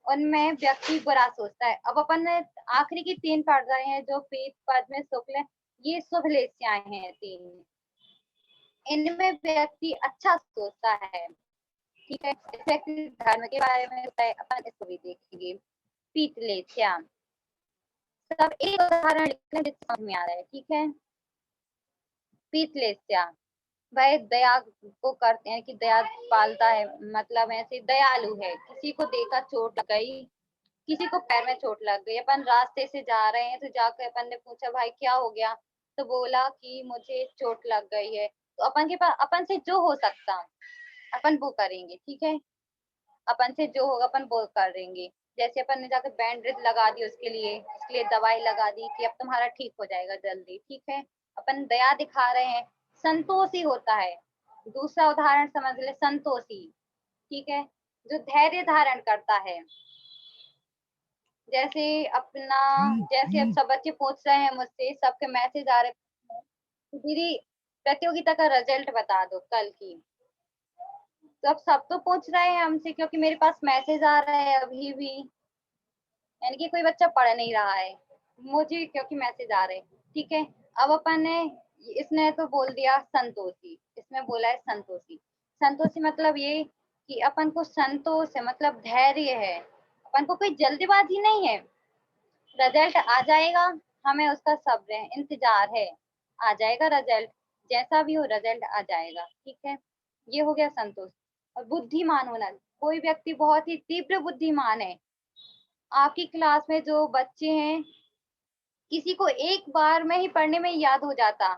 उनमें व्यक्ति बुरा सोचता है। अब अपन ने आखिरी की 3 पढ़ रहे हैं, जो पीत, पद्म, शुक्ल, ये शुभ लेस्याएं हैं 3। इनमें व्यक्ति अच्छा सोचता है। ठीक है, इस व्यक्ति धर्म के बारे में होता है, अपन इसको भी देखेंगे। पीत लेस्या, सब एक उदाहरण लिखना जिससे समझ में आ रहा है। ठीक है, पीत लेस्या, वह दया को करते हैं कि दया पालता है, मतलब ऐसे दयालु है। किसी को देखा चोट लग गई, किसी को पैर में चोट लग गई, अपन रास्ते से जा रहे हैं तो जाकर अपन ने पूछा भाई क्या हो गया, तो बोला कि मुझे चोट लग गई है। तो अपन के पास, अपन से जो हो सकता अपन वो करेंगे। ठीक है, अपन से जो होगा अपन वो करेंगे। जैसे अपन ने जाकर बैंडेज लगा दी उसके लिए दवाई लगा दी कि अब तुम्हारा ठीक हो जाएगा जल्दी। ठीक है, अपन दया दिखा रहे हैं, संतोषी होता है। दूसरा उदाहरण समझ ले, संतोषी। ठीक है, जो धैर्य धारण करता है। जैसे जैसे अब सब बच्चे पूछ रहे हैं मुझसे, सबके मैसेज आ रहे हैं, दीदी प्रतियोगिता का रिजल्ट बता दो कल की। तो अब सब तो पूछ रहे हैं हमसे, क्योंकि मेरे पास मैसेज आ रहा है अभी भी, यानी कि कोई बच्चा पढ़ नहीं रहा है मुझे, क्योंकि मैसेज आ रहे हैं। ठीक है, अब अपन ने, इसने तो बोल दिया संतोषी, इसमें बोला है संतोषी। संतोषी मतलब ये कि अपन को संतोष है, मतलब धैर्य है, अपन को कोई जल्दीबाजी नहीं है। रिजल्ट आ जाएगा, हमें उसका सब्र है, इंतजार है, आ जाएगा रिजल्ट, जैसा भी हो रिजल्ट आ जाएगा। ठीक है, ये हो गया संतोष। और बुद्धिमान होना, कोई व्यक्ति बहुत ही तीव्र बुद्धिमान है। आपकी क्लास में जो बच्चे हैं, किसी को एक बार में ही पढ़ने में याद हो जाता,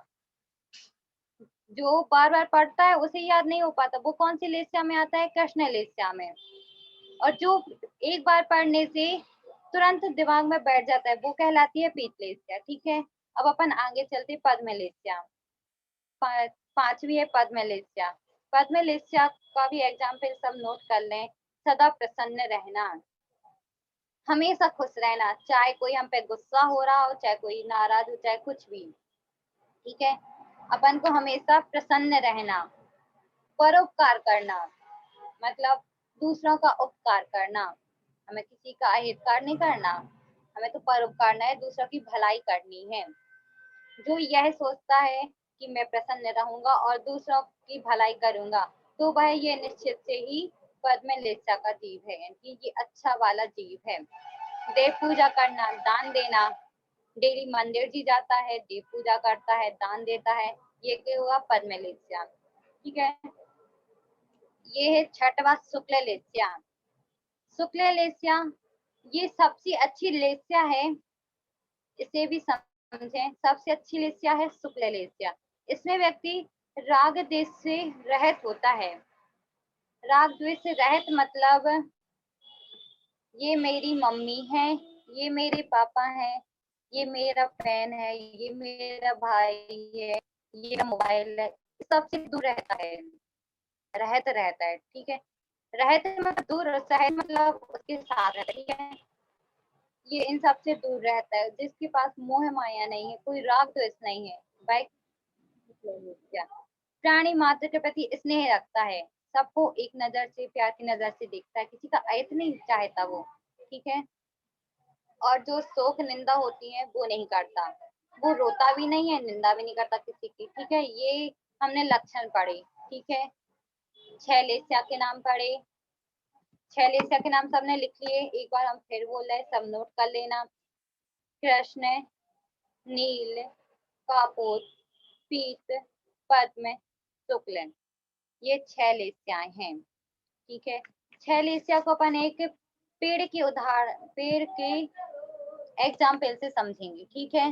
जो बार बार पढ़ता है उसे याद नहीं हो पाता, वो कौन सी लेस्या में आता है? कृष्ण लेस्या में। और जो एक बार पढ़ने से तुरंत दिमाग में बैठ जाता है वो कहलाती है पीत लेस्या। ठीक है, अब अपन आगे चलते पद्म लेस्या। पांचवी है पद्म लेस्या। पद्म लेस्या का भी एग्जाम्पल सब नोट कर लें। सदा प्रसन्न रहना, हमेशा खुश रहना, चाहे कोई हम पे गुस्सा हो रहा हो, चाहे कोई नाराज हो, चाहे कुछ भी। ठीक है, अपन को हमेशा प्रसन्न रहना। परोपकार करना, मतलब दूसरों का उपकार करना, हमें किसी का अहितकार नहीं करना, हमें तो परोपकार करना है, दूसरों की भलाई करनी है। जो यह सोचता है कि मैं प्रसन्न रहूंगा और दूसरों की भलाई करूंगा, तो वह ये निश्चित से ही पद्म लेस्या का जीव है, यानी ये अच्छा वाला जीव है। देव पूजा करना, दान देना, डेली मंदिर जी जाता है, देव पूजा करता है, दान देता है, ये क्या हुआ? पद्म लेस्या। ठीक है, ये है छठवा शुक्ल लेस्या। शुक्ल लेस्या ये सबसे अच्छी लेस्या है, इसे भी समझें, सबसे अच्छी लेस्या है शुक्ल लेस्या। इसमें व्यक्ति राग द्वेष से रहित होता है। राग द्वेष से रहित मतलब ये मेरी मम्मी है, ये मेरे पापा है, ये मेरा फैन है, ये मेरा भाई है, ये मोबाइल है, सबसे दूर रहता है, रहता है। ठीक है, रहते मतलब दूर, सहज मतलब उसके साथ रहता है। ठीक है, ये इन सब से दूर रहता है, जिसके पास मोह माया नहीं है, कोई राग द्वेष नहीं है, वह प्राणी मात्र के प्रति स्नेह रखता है, सबको एक नजर से, प्यार की नजर से देखता है, किसी का अहित नहीं चाहता वो। ठीक है, और जो शोक निंदा होती है वो नहीं करता, वो रोता भी नहीं है, निंदा भी नहीं करता किसी की। ठीक है, ये हमने लक्षण पढ़े। ठीक है, 6 लेस्या के नाम पढ़े, 6 लेस्या के नाम सबने लिख लिए, एक बार हम फिर बोल रहे, सब नोट कर लेना। कृष्ण, नील, कापोत, पीत, पद्म, शुक्ल, ये 6 लेस्याएं हैं। ठीक है, 6 लेस्या को अपन एक पेड़ के उदाहरण, पेड़ के एग्जाम्पल से समझेंगे। ठीक है,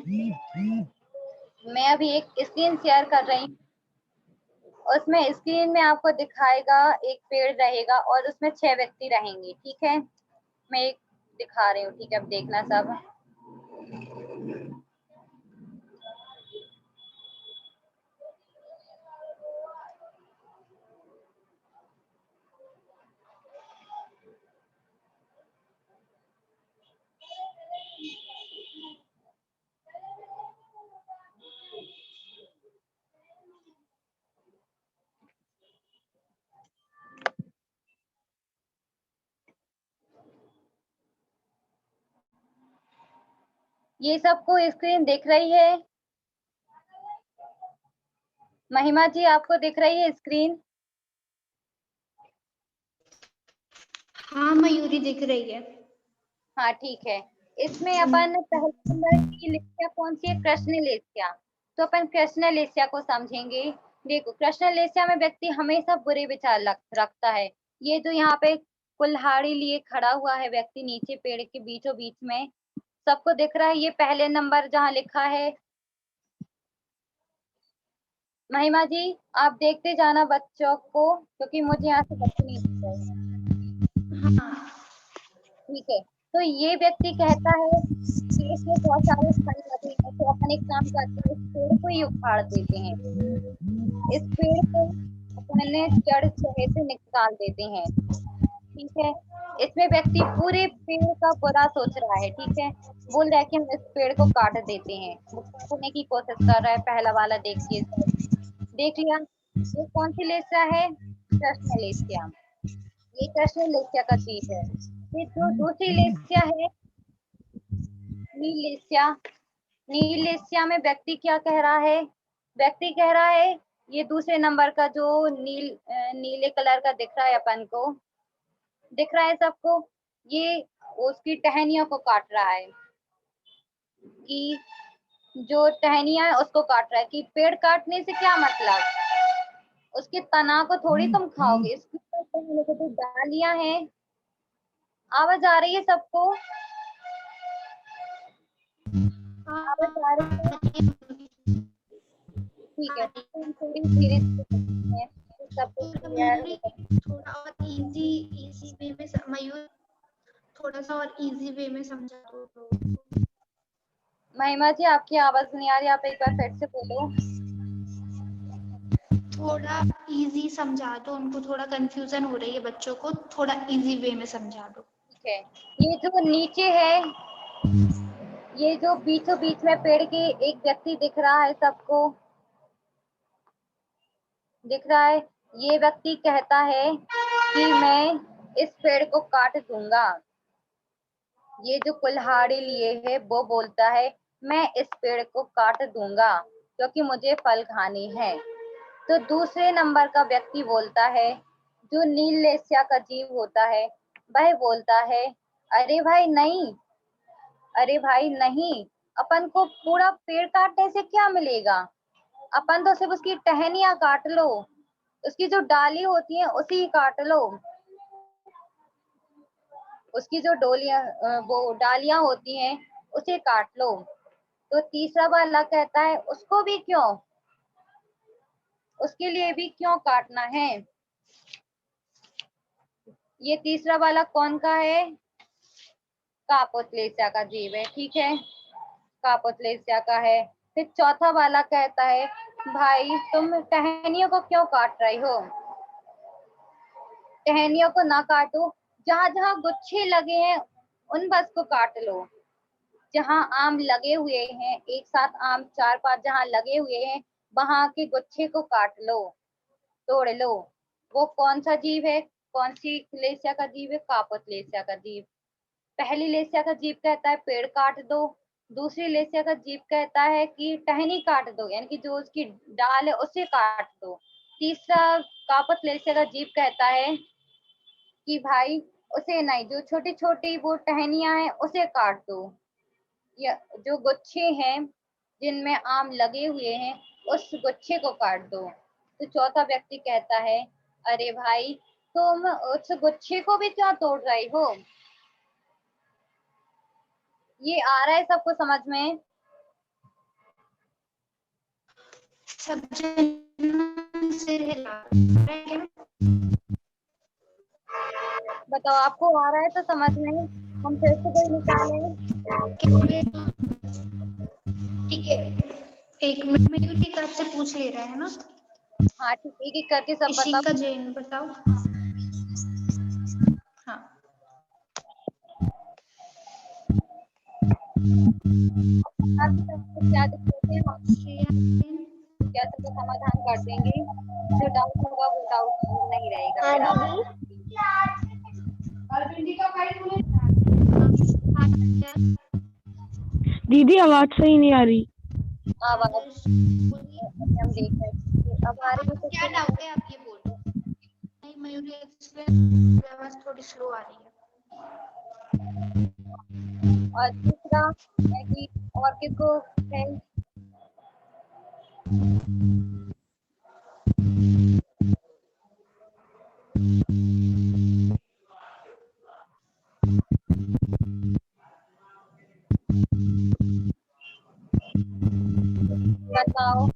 मैं अभी एक स्क्रीन शेयर कर रही हूँ, उसमें स्क्रीन में आपको दिखाएगा एक पेड़ रहेगा और उसमें 6 व्यक्ति रहेंगे। ठीक है, मैं एक दिखा रही हूँ। ठीक है, अब देखना सब, ये सबको स्क्रीन दिख रही है? महिमा जी आपको दिख रही है स्क्रीन? हाँ मयूरी दिख रही है। हाँ ठीक है। इसमें अपन पहले नंबर की लेस्या कौन सी है? कृष्ण लेस्या। तो अपन कृष्ण लेस्या को समझेंगे। देखो कृष्ण लेस्या में व्यक्ति हमेशा बुरे विचार रखता है। ये जो यहाँ पे कुल्हाड़ी लिए खड़ा हुआ है व्यक्ति नीचे पेड़ के बीचों बीच में, सबको दिख रहा है? ये पहले नंबर जहाँ लिखा है, महिमा जी आप देखते जाना बच्चों को, क्योंकि मुझे यहाँ से बच्चे नहीं दिख रहे हैं। हाँ ठीक है, तो ये व्यक्ति कहता है कि इसमें बहुत सारे फल लगे हैं, तो अपन एक काम करते हैं, इस पेड़ को ही उखाड़ देते हैं। इस पेड़ को अपने जड़ सहित निकाल देते हैं। ठीक है, इसमें व्यक्ति पूरे पेड़ का बुरा सोच रहा है। ठीक है, बोल रहा है कि हम इस पेड़ को काट देते हैं, वो काटने की कोशिश कर रहा है। पहला वाला देखिए, देख लिया? ये कौन सी लेस्या है? कृष्ण लेस्या। ये कृष्ण लेस्या का जीव है। ये जो दूसरी लेस्या है नील लेस्या। नील लेस्या में व्यक्ति क्या कह रहा है? व्यक्ति कह रहा है ये दूसरे नंबर का जो नीले कलर का दिख रहा है अपन को, दिख रहा है सबको? ये उसकी टहनियों को काट रहा है, कि जो टहनियां है उसको काट रहा है। कि पेड़ काटने से क्या मतलब, उसके तना को थोड़ी तुम खाओगे, इसकी तो जो डालियां हैं। आवाज आ रही है सबको? आवाज आ रही है? ठीक है, थोड़ी धीरे धीरे सबको क्लियर। थोड़ा और इजी वे में मयूर, थोड़ा सा और इजी वे में समझा दो तो। महिमा जी आपकी आवाज नहीं आ रही, आप एक बार फिर से बोलो। थोड़ा इजी समझा दो उनको, थोड़ा कंफ्यूजन हो रही है बच्चों को, थोड़ा इजी वे में समझा दो। ठीक है, ये जो नीचे है, ये जो बीचों बीच में पेड़ के एक व्यक्ति दिख रहा है, सबको दिख रहा है? ये व्यक्ति कहता है कि मैं इस पेड़ को काट दूंगा। ये जो कुल्हाड़ी लिए है वो बोलता है मैं इस पेड़ को काट दूंगा क्योंकि मुझे फल खाने हैं। तो दूसरे नंबर का व्यक्ति बोलता है, जो नील लेस्या का जीव होता है, वह बोलता है अरे भाई नहीं, अरे भाई नहीं, अपन को पूरा पेड़ काटने से क्या मिलेगा, अपन तो सिर्फ उसकी टहनियां काट लो, उसकी जो डाली होती है उसी काट लो, उसकी जो वो डालियां होती हैं उसे काट लो। तो तीसरा वाला कहता है उसको भी क्यों, उसके लिए भी क्यों काटना है। ये तीसरा वाला कौन का है? कापुतलेसिया का जीव है। ठीक है, कापुतलेसिया का है। फिर चौथा वाला कहता है भाई तुम टहनियों को क्यों काट रही हो, टहनियों को ना काटो, जहां जहां गुच्छे लगे हैं उन बस को काट लो। जहां आम लगे हुए हैं, एक साथ आम 4-5 जहां लगे हुए हैं, वहां के गुच्छे को काट लो, तोड़ लो। वो कौन सा जीव है, कौन सी लेस्या का जीव है? कापुतलेसिया का जीव। पहली लेस्या का जीव कहता है पेड़ काट दो, दूसरी लेस्या का जीव कहता है कि टहनी काट दो, यानी कि जो उसकी डाल है उसे काट दो। तीसरा कापुतलेसिया का जीव कहता है कि भाई उसे नहीं, जो छोटी छोटी वो टहनियां हैं उसे काट दो, या जो गुच्छे हैं जिनमें आम लगे हुए हैं उस गुच्छे को काट दो। तो चौथा व्यक्ति कहता है अरे भाई तुम उस गुच्छे को भी क्यों तोड़ रही हो। ये आ रहा है सबको समझ में? सब जन सिर हिला रहे हैं। बताओ आपको आ रहा है तो समझ में, हम फिर से कोई निकालें? ठीक है, एक मिनट में एक आपसे पूछ ले रहा है ना। हाँ ठीक, एक एक करके सब इशिका बताओ। जैन बताओ। हाँ आपकी तरफ से क्या दिक्कत है, हम क्या सबका समाधान कर देंगे। जो डाउट होगा वो डाउट नहीं रहेगा। हाँ फिर दीदी, दीदी आवाज सही नहीं आ रही। आवाज अभी हम देख रहे हैं अब आ रही है तो क्या फिर डाउट है आप ये बोलो। नहीं मयूरी एक्सप्लेन, आवाज थोड़ी स्लो आ रही है। और दूसरा है कि और किसको है बताओ।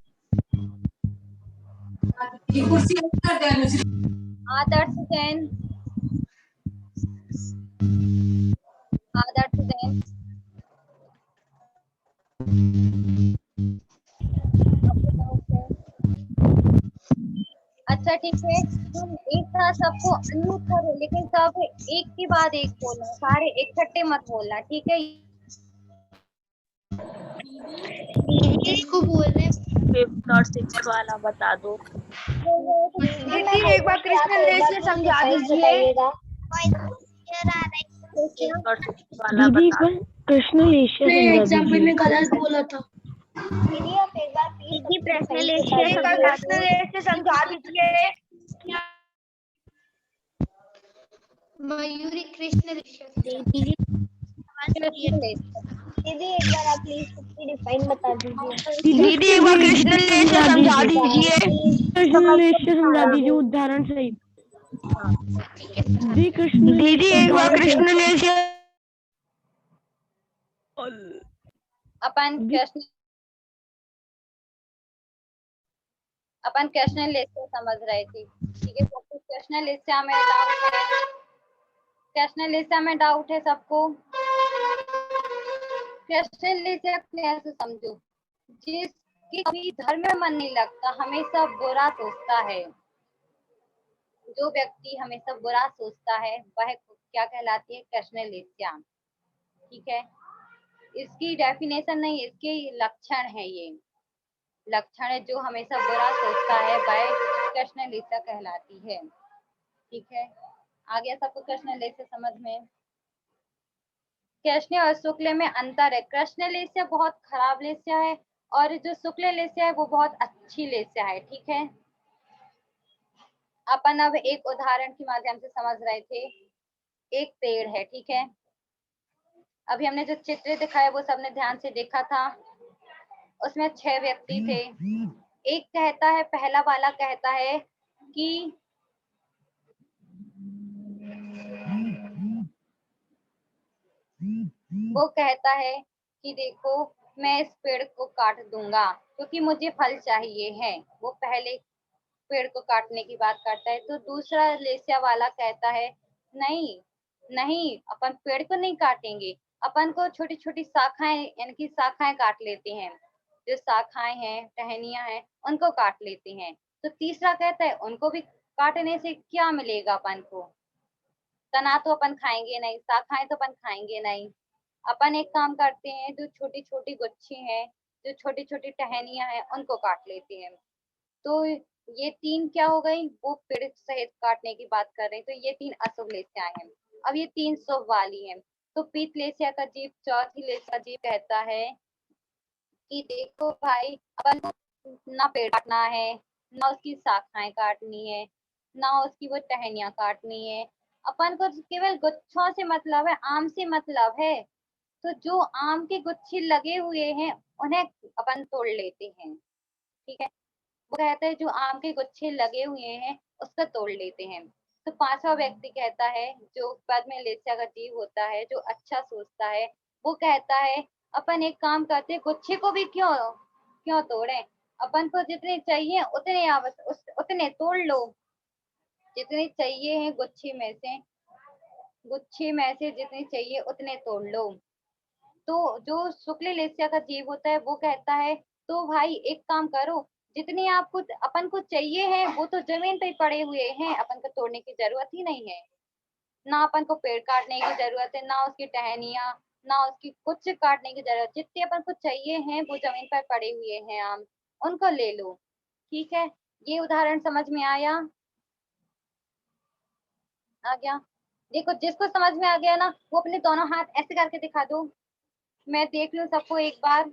आदर्श जैन, आदर्श जैन आपको डाउट है? अच्छा ठीक है, तुम एक साथ सबको अनम्यूट करो लेकिन सब एक के बाद एक बोलना, सारे इकट्ठे मत बोलना, ठीक है? किसको बोल रहे हैं? 5th और 6th वाला बता दो। दीदी एक बार कृष्ण लेके समझा दीजिए। क्लियर आ रहा है? 5th और 6th वाला बता दो। कृष्ण लेशिया एग्जाम्पल में गलत बोला था। दीदी आप एक बार प्लीज दीदी प्रश्न सही लेके बता एक बार दीजिए। कृष्ण लेके समझा दीजिए। मयूरी कृष्ण दीदी कृष्ण लेते दीदी एक बार आप प्लीज इसकी डिफाइन बता दीजिए। दीदी एक बार कृष्ण लेके समझा दीजिए। कृष्ण लेशिया समझा दीजिए उदाहरण सहित। दी कृष्ण दीदी एक बार कृष्ण लेके अपन कृष्ण लेते समझ रहे थे, ठीक है? सबको कृष्ण लेस्या में डाउट है? कृष्ण लेस्या में डाउट है सबको? कृष्ण लेस्या कैसे समझो? जिसकी कभी धर्म में मन नहीं लगता, हमेशा बुरा सोचता है, जो व्यक्ति हमेशा बुरा सोचता है वह क्या कहलाती है? कृष्ण लेस्या, ठीक है? इसकी डेफिनेशन नहीं, इसके लक्षण है, ये लक्षण है। जो हमेशा बुरा सोचता है वह कृष्ण लेस्या कहलाती है, ठीक है? आ गया सबको कृष्ण लेस्या समझ में? कृष्ण और शुक्ल में अंतर है। कृष्ण लेस्या बहुत खराब लेस्या है और जो शुक्ल लेस्या है वो बहुत अच्छी लेस्या है, ठीक है? अपन अब एक उदाहरण के माध्यम से समझ रहे थे। एक पेड़ है, ठीक है? अभी हमने जो चित्र दिखाया वो सबने ध्यान से देखा था। उसमें 6 व्यक्ति थे। एक कहता है, पहला वाला कहता है कि वो कहता है कि देखो मैं इस पेड़ को काट दूंगा क्योंकि मुझे फल चाहिए है। वो पहले पेड़ को काटने की बात करता है। तो दूसरा लेस्या वाला कहता है नहीं नहीं, अपन पेड़ को नहीं काटेंगे, अपन को छोटी छोटी शाखाएं यानी कि शाखाएं काट लेते हैं, जो शाखाएं हैं टहनियां हैं उनको काट लेते हैं। तो तीसरा कहता है उनको भी काटने से क्या मिलेगा अपन को? तना तो अपन खाएंगे नहीं, शाखाएं तो अपन खाएंगे नहीं। अपन एक काम करते हैं, जो छोटी छोटी गुच्छी हैं, जो छोटी छोटी टहनियां हैं उनको काट लेते हैं। तो ये 3 क्या हो गई? वो पेड़ सहित काटने की बात कर रहे हैं। तो ये 3 अशुभ लेस्याएं हैं। अब ये 3 शुभ वाली हैं। तो पीत लेस्या का जीव, चौथी लेस्या जीव कहता है कि देखो भाई अपन को ना पेड़ काटना है, ना उसकी शाखाएं काटनी है, ना उसकी वो टहनियां काटनी है। अपन को केवल गुच्छों से मतलब है, आम से मतलब है। तो जो आम के गुच्छे लगे हुए हैं उन्हें अपन तोड़ लेते हैं, ठीक है? वो कहता है जो आम के गुच्छे लगे हुए हैं उसका तोड़ लेते हैं। तो पांचवा व्यक्ति कहता है, जो पद में लेस्या का जीव होता है, जो अच्छा सोचता है, वो कहता है अपन एक काम करते हैं, गुच्छे को भी क्यों क्यों तोड़े, अपन को जितने चाहिए उतने उतने तोड़ लो। जितने चाहिए हैं गुच्छे में से जितने चाहिए उतने तोड़ लो। तो जो शुक्ल लेस्या का जीव होता है वो कहता है तो भाई एक काम करो, जितने आपको अपन को चाहिए है वो तो जमीन पे पड़े हुए हैं, अपन को तोड़ने की जरूरत ही नहीं है। ना अपन को पेड़ काटने की जरूरत है, ना उसकी टहनियां, ना उसकी कुछ काटने की जरूरत। जितने अपन को चाहिए हैं वो जमीन पर पड़े हुए हैं आम, उनको ले लो, ठीक है? ये उदाहरण समझ में आया? आ गया? देखो जिसको समझ में आ गया ना वो अपने दोनों हाथ ऐसे करके दिखा दो। मैं देख लूं सबको एक बार।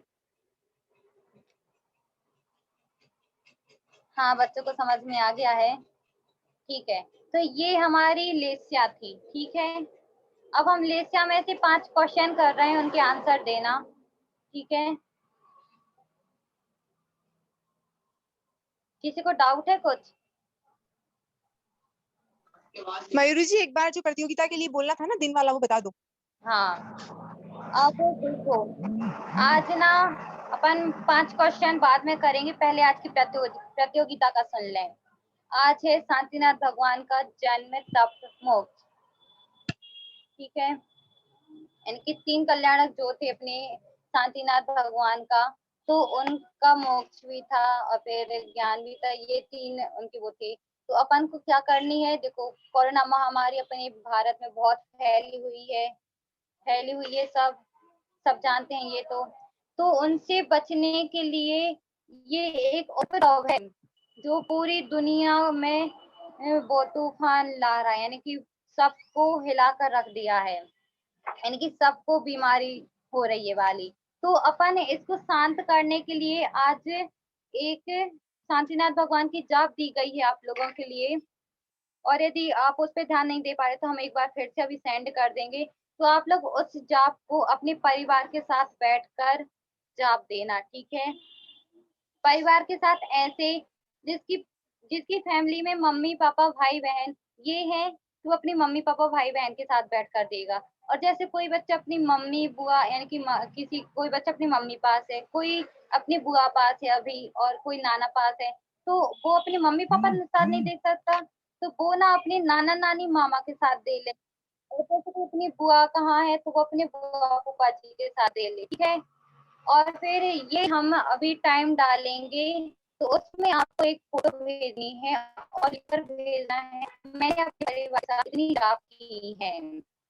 हाँ, बच्चों को समझ में आ गया है। ठीक है, तो ये हमारी लेस्या थी। ठीक है, अब हम लेस्या में से 5 क्वेश्चन कर रहे हैं, उनके आंसर देना। ठीक है, किसी को डाउट है कुछ? मयूरी जी, एक बार जो प्रतियोगिता के लिए बोलना था ना दिन वाला, वो बता दो। हाँ, अब देखो, आज ना अपन 5 क्वेश्चन बाद में करेंगे, पहले आज की प्रतियोगिता का सुन लें। आज है शांतिनाथ भगवान का जन्म, तप, मोक्ष। ठीक है, इनके 3 कल्याणक जो थे अपने शांतिनाथ भगवान का, तो उनका मोक्ष भी था और फिर ज्ञान भी था, ये 3 उनके वो थे। तो अपन को क्या करनी है, देखो कोरोना महामारी अपने भारत में बहुत फैली हुई है, सब जानते हैं ये। तो उनसे बचने के लिए ये एक उपद्रव है जो पूरी दुनिया में वो तूफान ला रहा है, यानी कि सबको हिलाकर रख दिया है, यानी कि सबको बीमारी हो रही है वाली। तो अपन इसको शांत करने के लिए आज एक शांतिनाथ भगवान की जाप दी गई है आप लोगों के लिए, और यदि आप उस पर ध्यान नहीं दे पा रहे तो हम एक बार फिर से अभी सेंड कर देंगे। तो आप लोग उस जाप को अपने परिवार के साथ बैठकर जाप देना। ठीक है, परिवार के साथ ऐसे जिसकी जिसकी फैमिली में मम्मी पापा भाई बहन ये है, तो अपनी मम्मी पापा भाई बहन के साथ बैठकर देगा। और जैसे कोई बच्चा अपनी मम्मी बुआ, यानी कि कोई बच्चा अपनी मम्मी पास है, कोई अपनी बुआ पास है अभी, और कोई नाना पास है, तो वो अपने मम्मी पापा के साथ नहीं दे सकता, तो वो ना अपने नाना नानी मामा के साथ दे ले। और जैसे कि अपनी बुआ कहाँ है, तो वो अपने बुआ फूफा जी के साथ दे ले। ठीक है, और फिर ये हम अभी टाइम डालेंगे, तो उसमें आपको एक फोटो भेजनी है और लिखकर भेजना है, मैंने अपने परिवार के साथ इतनी जाप की है।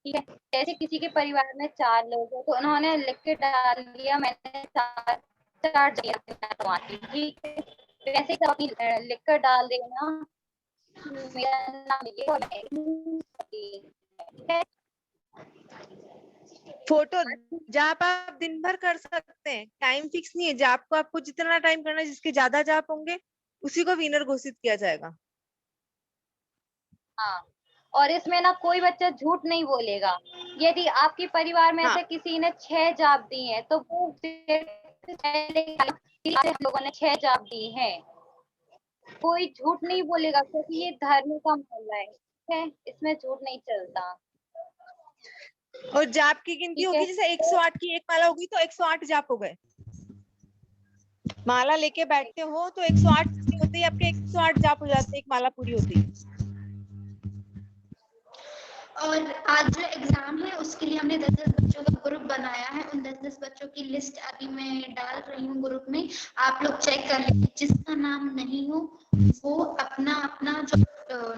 ठीक है, जैसे किसी के परिवार में 4 लोग हैं, तो उन्होंने लिख के डाल दिया मैंने 4 ठीक है, वैसे सब अपनी लिख कर डाल देना, मेरा नाम ये और ठीक है। फोटो जाप आप दिन भर कर सकते हैं, टाइम फिक्स नहीं है जाप को, आपको जितना टाइम करना है, जिसके ज्यादा जाप होंगे उसी को विनर घोषित किया जाएगा। हाँ, और इसमें ना कोई बच्चा झूठ नहीं बोलेगा। यदि आपके परिवार में हाँ। से किसी ने 6 जाप दी है, तो वो हम लोगों ने 6 जाप दी है, कोई झूठ नहीं बोलेगा, क्योंकि ये धर्म का मामला है। ठीक है, इसमें झूठ नहीं चलता। और जाप की गिनती होगी, जैसे 108 की एक माला होगी तो 108 जाप हो गए। माला लेके बैठते हो तो 108 होते ही आपके 108 जाप हो जाते हैं, एक माला पूरी होती है। और आज जो एग्जाम है उसके लिए हमने 10-10 बच्चों का ग्रुप बनाया है। उन 10-10 बच्चों की लिस्ट अभी मैं डाल रही हूँ ग्रुप में, आप लोग चेक कर लीजिए। जिसका नाम नहीं हो वो अपना अपना जो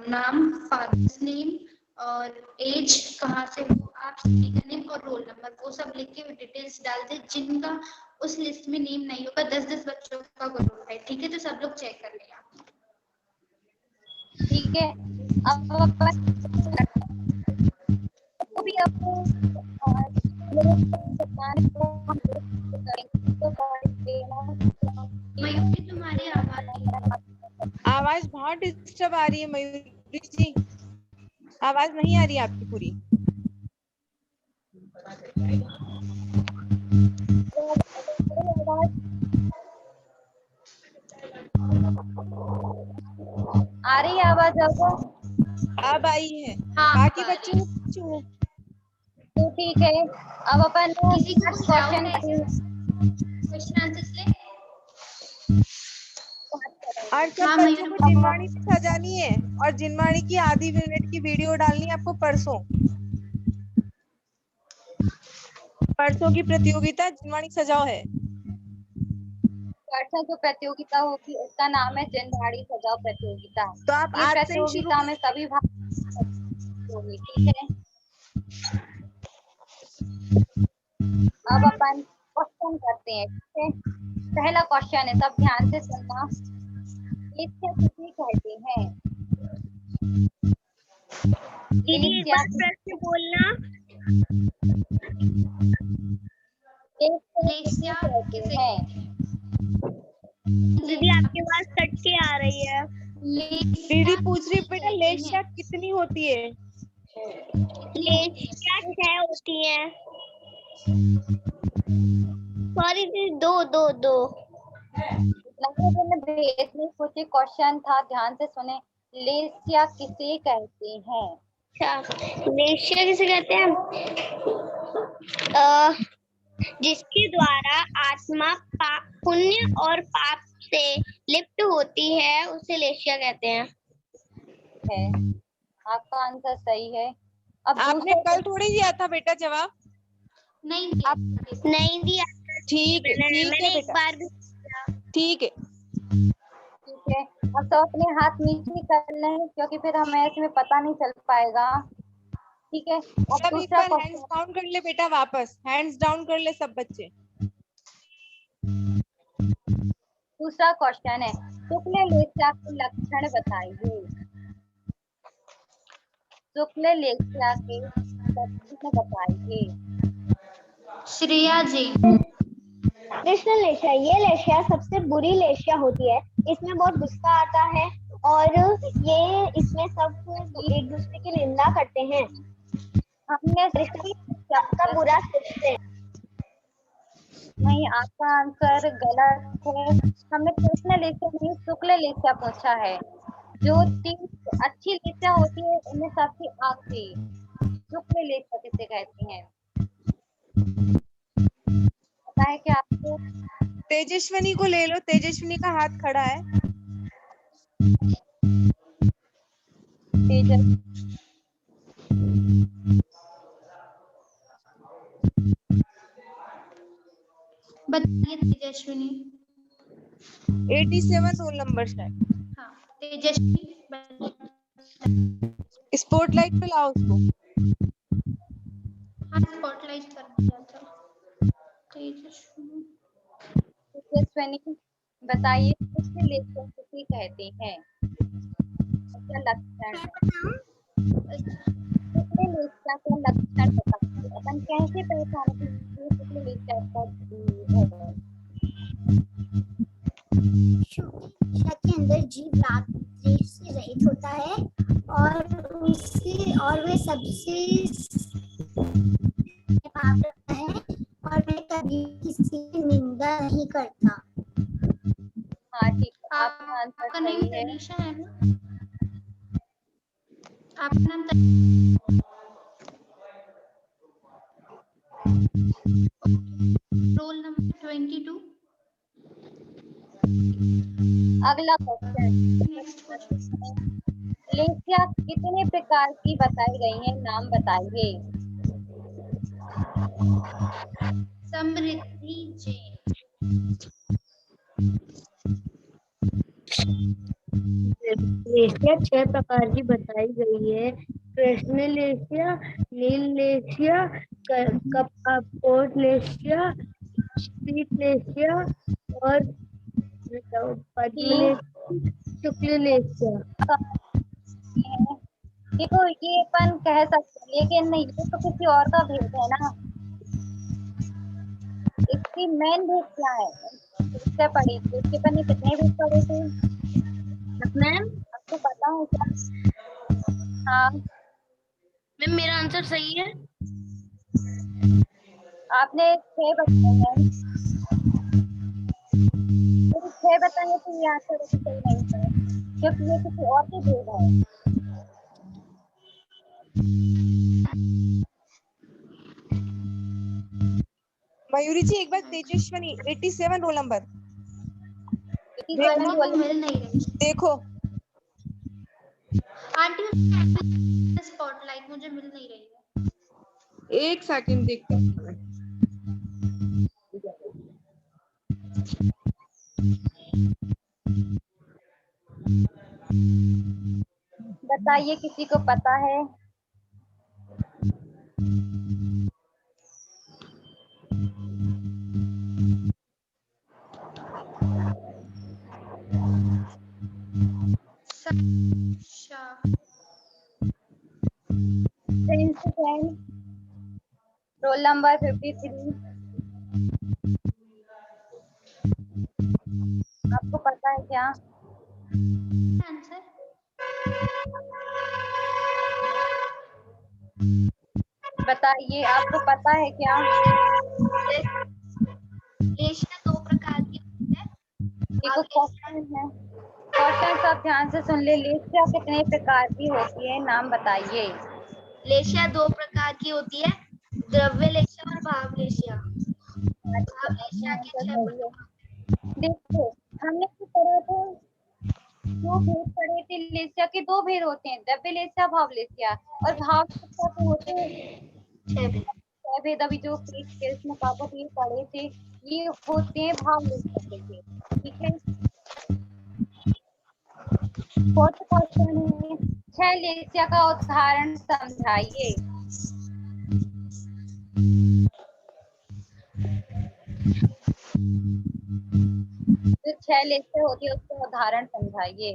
नाम, फादर्स नेम और एज, कहाँ से हो आप, सभी का नेम और रोल नंबर, वो सब लिख के डिटेल्स डाल दे। जिनका उस लिस्ट में नेम नहीं होगा, 10-10 बच्चों का ग्रुप है। ठीक है, तो सब लोग चेक कर लें आप। ठीक है, अब भी आपको मयूरी तुम्हारी आवाज बहुत डिस्टर्ब आ रही है मयूरी जी, आवाज नहीं आ रही है आपकी पूरी। आ रही है आवाज आपको? अब आई है। हाँ, बाकी बच्चों तो ठीक है, अब अपन किसी को क्वेश्चन आंसर्स ले। और सब बच्चों को जिनवाणी से सजानी है, और जिनवाणी की आधी मिनट की वीडियो डालनी है आपको परसों की प्रतियोगिता जिनवाणी सजाओ है। परसों जो प्रतियोगिता होगी उसका नाम है जिनवाणी सजाओ प्रतियोगिता। तो आप ये आज से ही प्रतियोगिता में सभी भाग होगी। ठीक है, अब अपन क्वेश्चन करते हैं। ठीक है, पहला क्वेश्चन है, सब ध्यान से सुनना। लेस्या किसे कहते हैं? दीदी एक बार फिर से बोलना। लेशिया किसे हैं? दीदी आपकी आवाज कट के आ रही है। दीदी पूछ रही बेटा लेशिया कितनी होती है? लेशिया 6 होती है। सॉरी दीदी, दो। इतने सोचे क्वेश्चन था, ध्यान से सुने। लेशिया किसे कहते हैं? अच्छा, लेशिया किसे कहते हैं? जिसके द्वारा आत्मा पुण्य और पाप से लिप्त होती है उसे लेशिया कहते हैं। आपका आंसर सही है। अब आपने कल थोड़ी दिया था बेटा जवाब? नहीं नहीं दिया। ठीक है मैंने एक बेटा, बार भी ठीक है। ठीक है, अब तो अपने हाथ नीचे कर लें क्योंकि फिर हमें इसमें पता नहीं चल पाएगा। ठीक है, अब सब एक दूसरा बार हैंड्स डाउन कर ले बेटा, वापस हैंड्स डाउन कर ले सब बच्चे। दूसरा क्वेश्चन है, शुक्ल लेशिया के लक्षण बताइए। शुक्ल लेशिया के लक्षण बताइए। श्रेया जी। कृष्ण लेशिया, ये लेशिया सबसे बुरी लेशिया होती है। इसमें बहुत गुस्सा आता है और ये इसमें सब एक दूसरे की निंदा करते हैं। हमने सबका बुरा सोचते हैं। नहीं, आपका आंसर गलत है। हमने कृष्ण लेशिया नहीं शुक्ल लेशिया पूछा है। जो 3 अच्छी लेशिया होती है उनमें सबसे आखिरी शुक्ल लेशिया किसे कहते हैं? पता है क्या आपको? तेजस्विनी को ले लो, तेजस्विनी का हाथ खड़ा है। बताइए तेजस्विनी। 87 रोल नंबर है। हाँ तेजस्विनी, स्पॉटलाइट पे लाओ उसको। हाँ स्पॉटलाइट कर दिया था। तेजस्विनी बताइए शुक्ल लेशिया किसे कहते हैं? उसका लक्षण शुक्ल लेशिया का लक्षण बताइए। अपन कैसे पहचाने कि ये शुक्ल लेशिया का है? लेशिया के अंदर जीव रात्रि से रहित होता है और वे सबसे भाव रखता है और वह कभी किसी की निंदा नहीं करता। हाँ ठीक है, आपका आंसर आपका नाम सही है। तनीषा है ना? आपका नाम रोल नंबर 22। अगला क्वेश्चन, लेशिया कितने प्रकार की बताई गई है? नाम बताइए। समृद्धि जी। लेशिया 6 प्रकार की बताई गई है। कृष्ण लेशिया, नील लेशिया, कपकोट लेशिया, पीत लेशिया और पद्म लेशिया, शुक्ल लेशिया। देखो ये अपन कह सकते हैं लेकिन नहीं, ये तो किसी और का भेद है ना। इसकी मेन भेद क्या है? इससे पढ़ी थी, इसके अपन ने कितने भेद पढ़े थे मैम? आपको पता है क्या? हाँ मैम मेरा आंसर सही है। आपने 6 बताए हैं। 6 बताए तो ये आंसर सही नहीं है क्योंकि ये किसी और के भेद है। मयूरी जी एक बार तेजस्विनी 87 रोल नंबर मिल नहीं रही। देखो। आंटी स्पॉटलाइट मुझे मिल नहीं रही है। एक सेकंड देखते हैं। बताइए किसी को पता है? Roll number 53। आपको पता है क्या? आंसर बताइए, आपको पता है क्या? लेशिया दो प्रकार की होती है। देखो क्वेश्चन है, क्वेश्चन सब ध्यान से सुन ले। लेशिया कितने प्रकार की होती है, नाम बताइए। लेशिया दो प्रकार की होती है, द्रव्य लेशिया और भाव लेशिया। भाव लेशिया के 6 प्रकार। देखो हमने तो पढ़ा था, दो भेद पढ़े थे। लेशिया के दो भेद होते हैं, द्रव्य लेशिया, भाव लेशिया। और भाव लेशिया के होते हैं 6 भेद। 6 भेद। अभी जो कृष्ण पापा ये पढ़े थे, ये होते हैं भाव लेशिया के भेद। ठीक है, फोर्थ क्वेश्चन है, 6 लेशिया का उदाहरण समझाइए। जो 6 लेशिया होती है उसका उदाहरण समझाइए।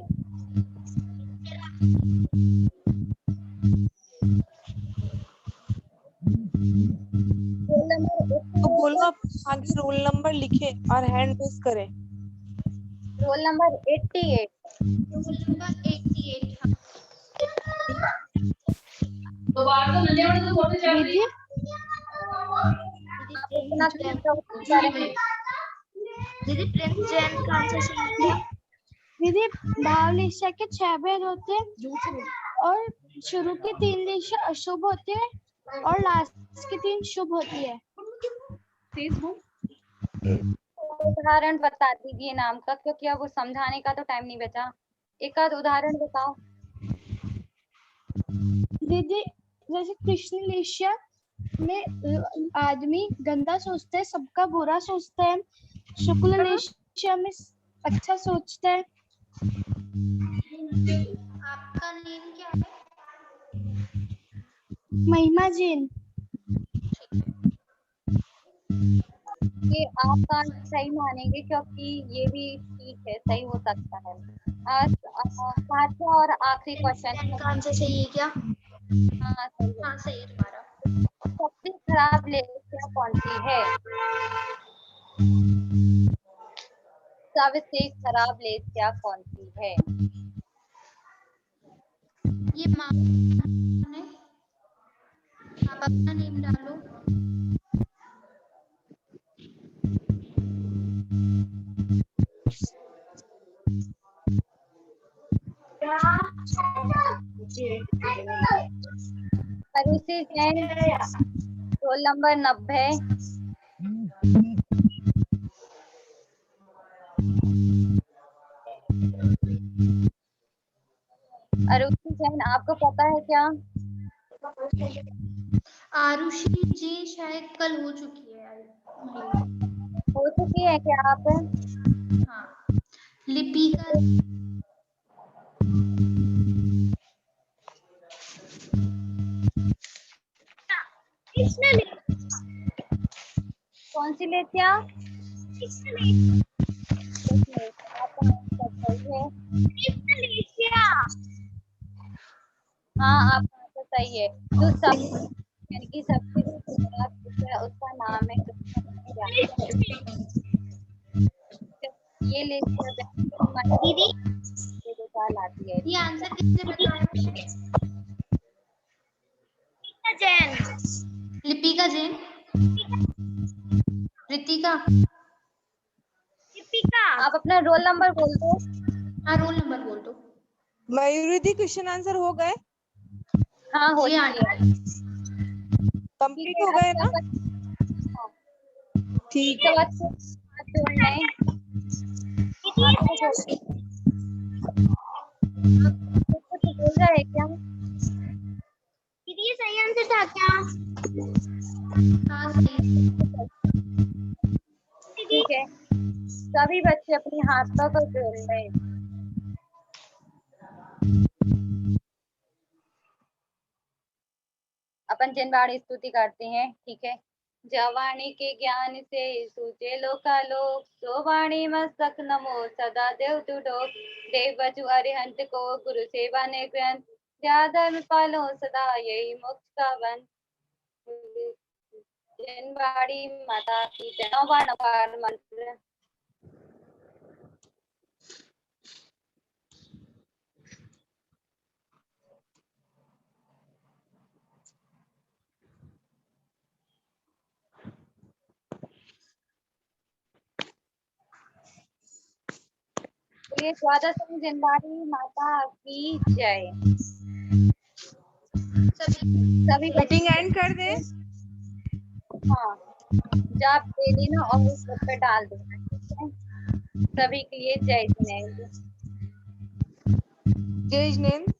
रोल नंबर तो बोलो आप आगे रोल नंबर लिखे और हैंड रेज करें। Roll number 88। Roll number 88। दीदी आप इतना करें। दीदी प्रिंस जैन का आंसर सही है क्या? दीदी भाव लेशिया के 6 भेद होते हैं और शुरू के 3 लेशिया अशुभ होते हैं और लास्ट के 3 शुभ होती है। उदाहरण बता दीजिए नाम का, क्योंकि अब वो समझाने का तो टाइम नहीं बचा। एक आध उदाहरण बताओ। दीदी जैसे कृष्ण लेशिया में आदमी गंदा सोचता है, सबका बुरा सोचता है। शुक्ल लेशिया में अच्छा सोचता है। आपका नेम क्या है? महिमा जैन। ये आपका सही मानेंगे, क्योंकि ये भी ठीक है, सही हो सकता है। पांचवा और आखिरी क्वेश्चन। जैन का आंसर सही है क्या? हाँ सही है। हाँ सही है तुम्हारा। सबसे खराब लेशिया कौन सी है? सबसे खराब लेशिया कौन सी है? ये माँ है। आप अपना नेम डालो। Arushi Jain, roll number 90। अरुषि जैन, आपको पता है क्या? आरुषि जी शायद कल हो चुकी है यार। हो चुकी है क्या आप? हाँ। लिपिका कौन सी लेशिया? आपका आंसर सही है। हाँ आपका आंसर सही है। जो सब यानी कि सबसे जो खराब लेशिया उसका नाम है ये लेशिया दीदी आती है। ये आंसर किसने बताया? जैन। लिपिका जैन। रितिका। आप अपना रोल नंबर बोल दो। हाँ रोल नंबर बोल दो। मयूरी दी क्वेश्चन आंसर हो गए? हाँ हो जी चुकी है। कंप्लीट हो गए ना? ठीक है। सब अच्छे हाथ जोड़ लें। कुछ बोल रहे हैं क्या? दीदी ये सही आंसर था क्या? हाँ सही। ठीक है, सभी बच्चे अपनी हाथों को जोड़ लें। अपन जिनवाणी स्तुति करते हैं, ठीक है। जवानी के ज्ञान से सूचे लोका लोक, सो वाणी मस्तक नमो सदा देव तुडोक। देव बचु अरिहंत को गुरु सेवा ने ग्रंथ, धर्म पालो सदा यही मोक्ष का वन। जिनवाणी माता की नवार मंत्र। ये द्वादश जनवरी माता की जय। सभी मीटिंग एंड कर दे। हाँ, जाप दे देना और उस पे डाल देना, ठीक है। सभी के लिए जय जिनेंद्र। जय जिनेंद्र।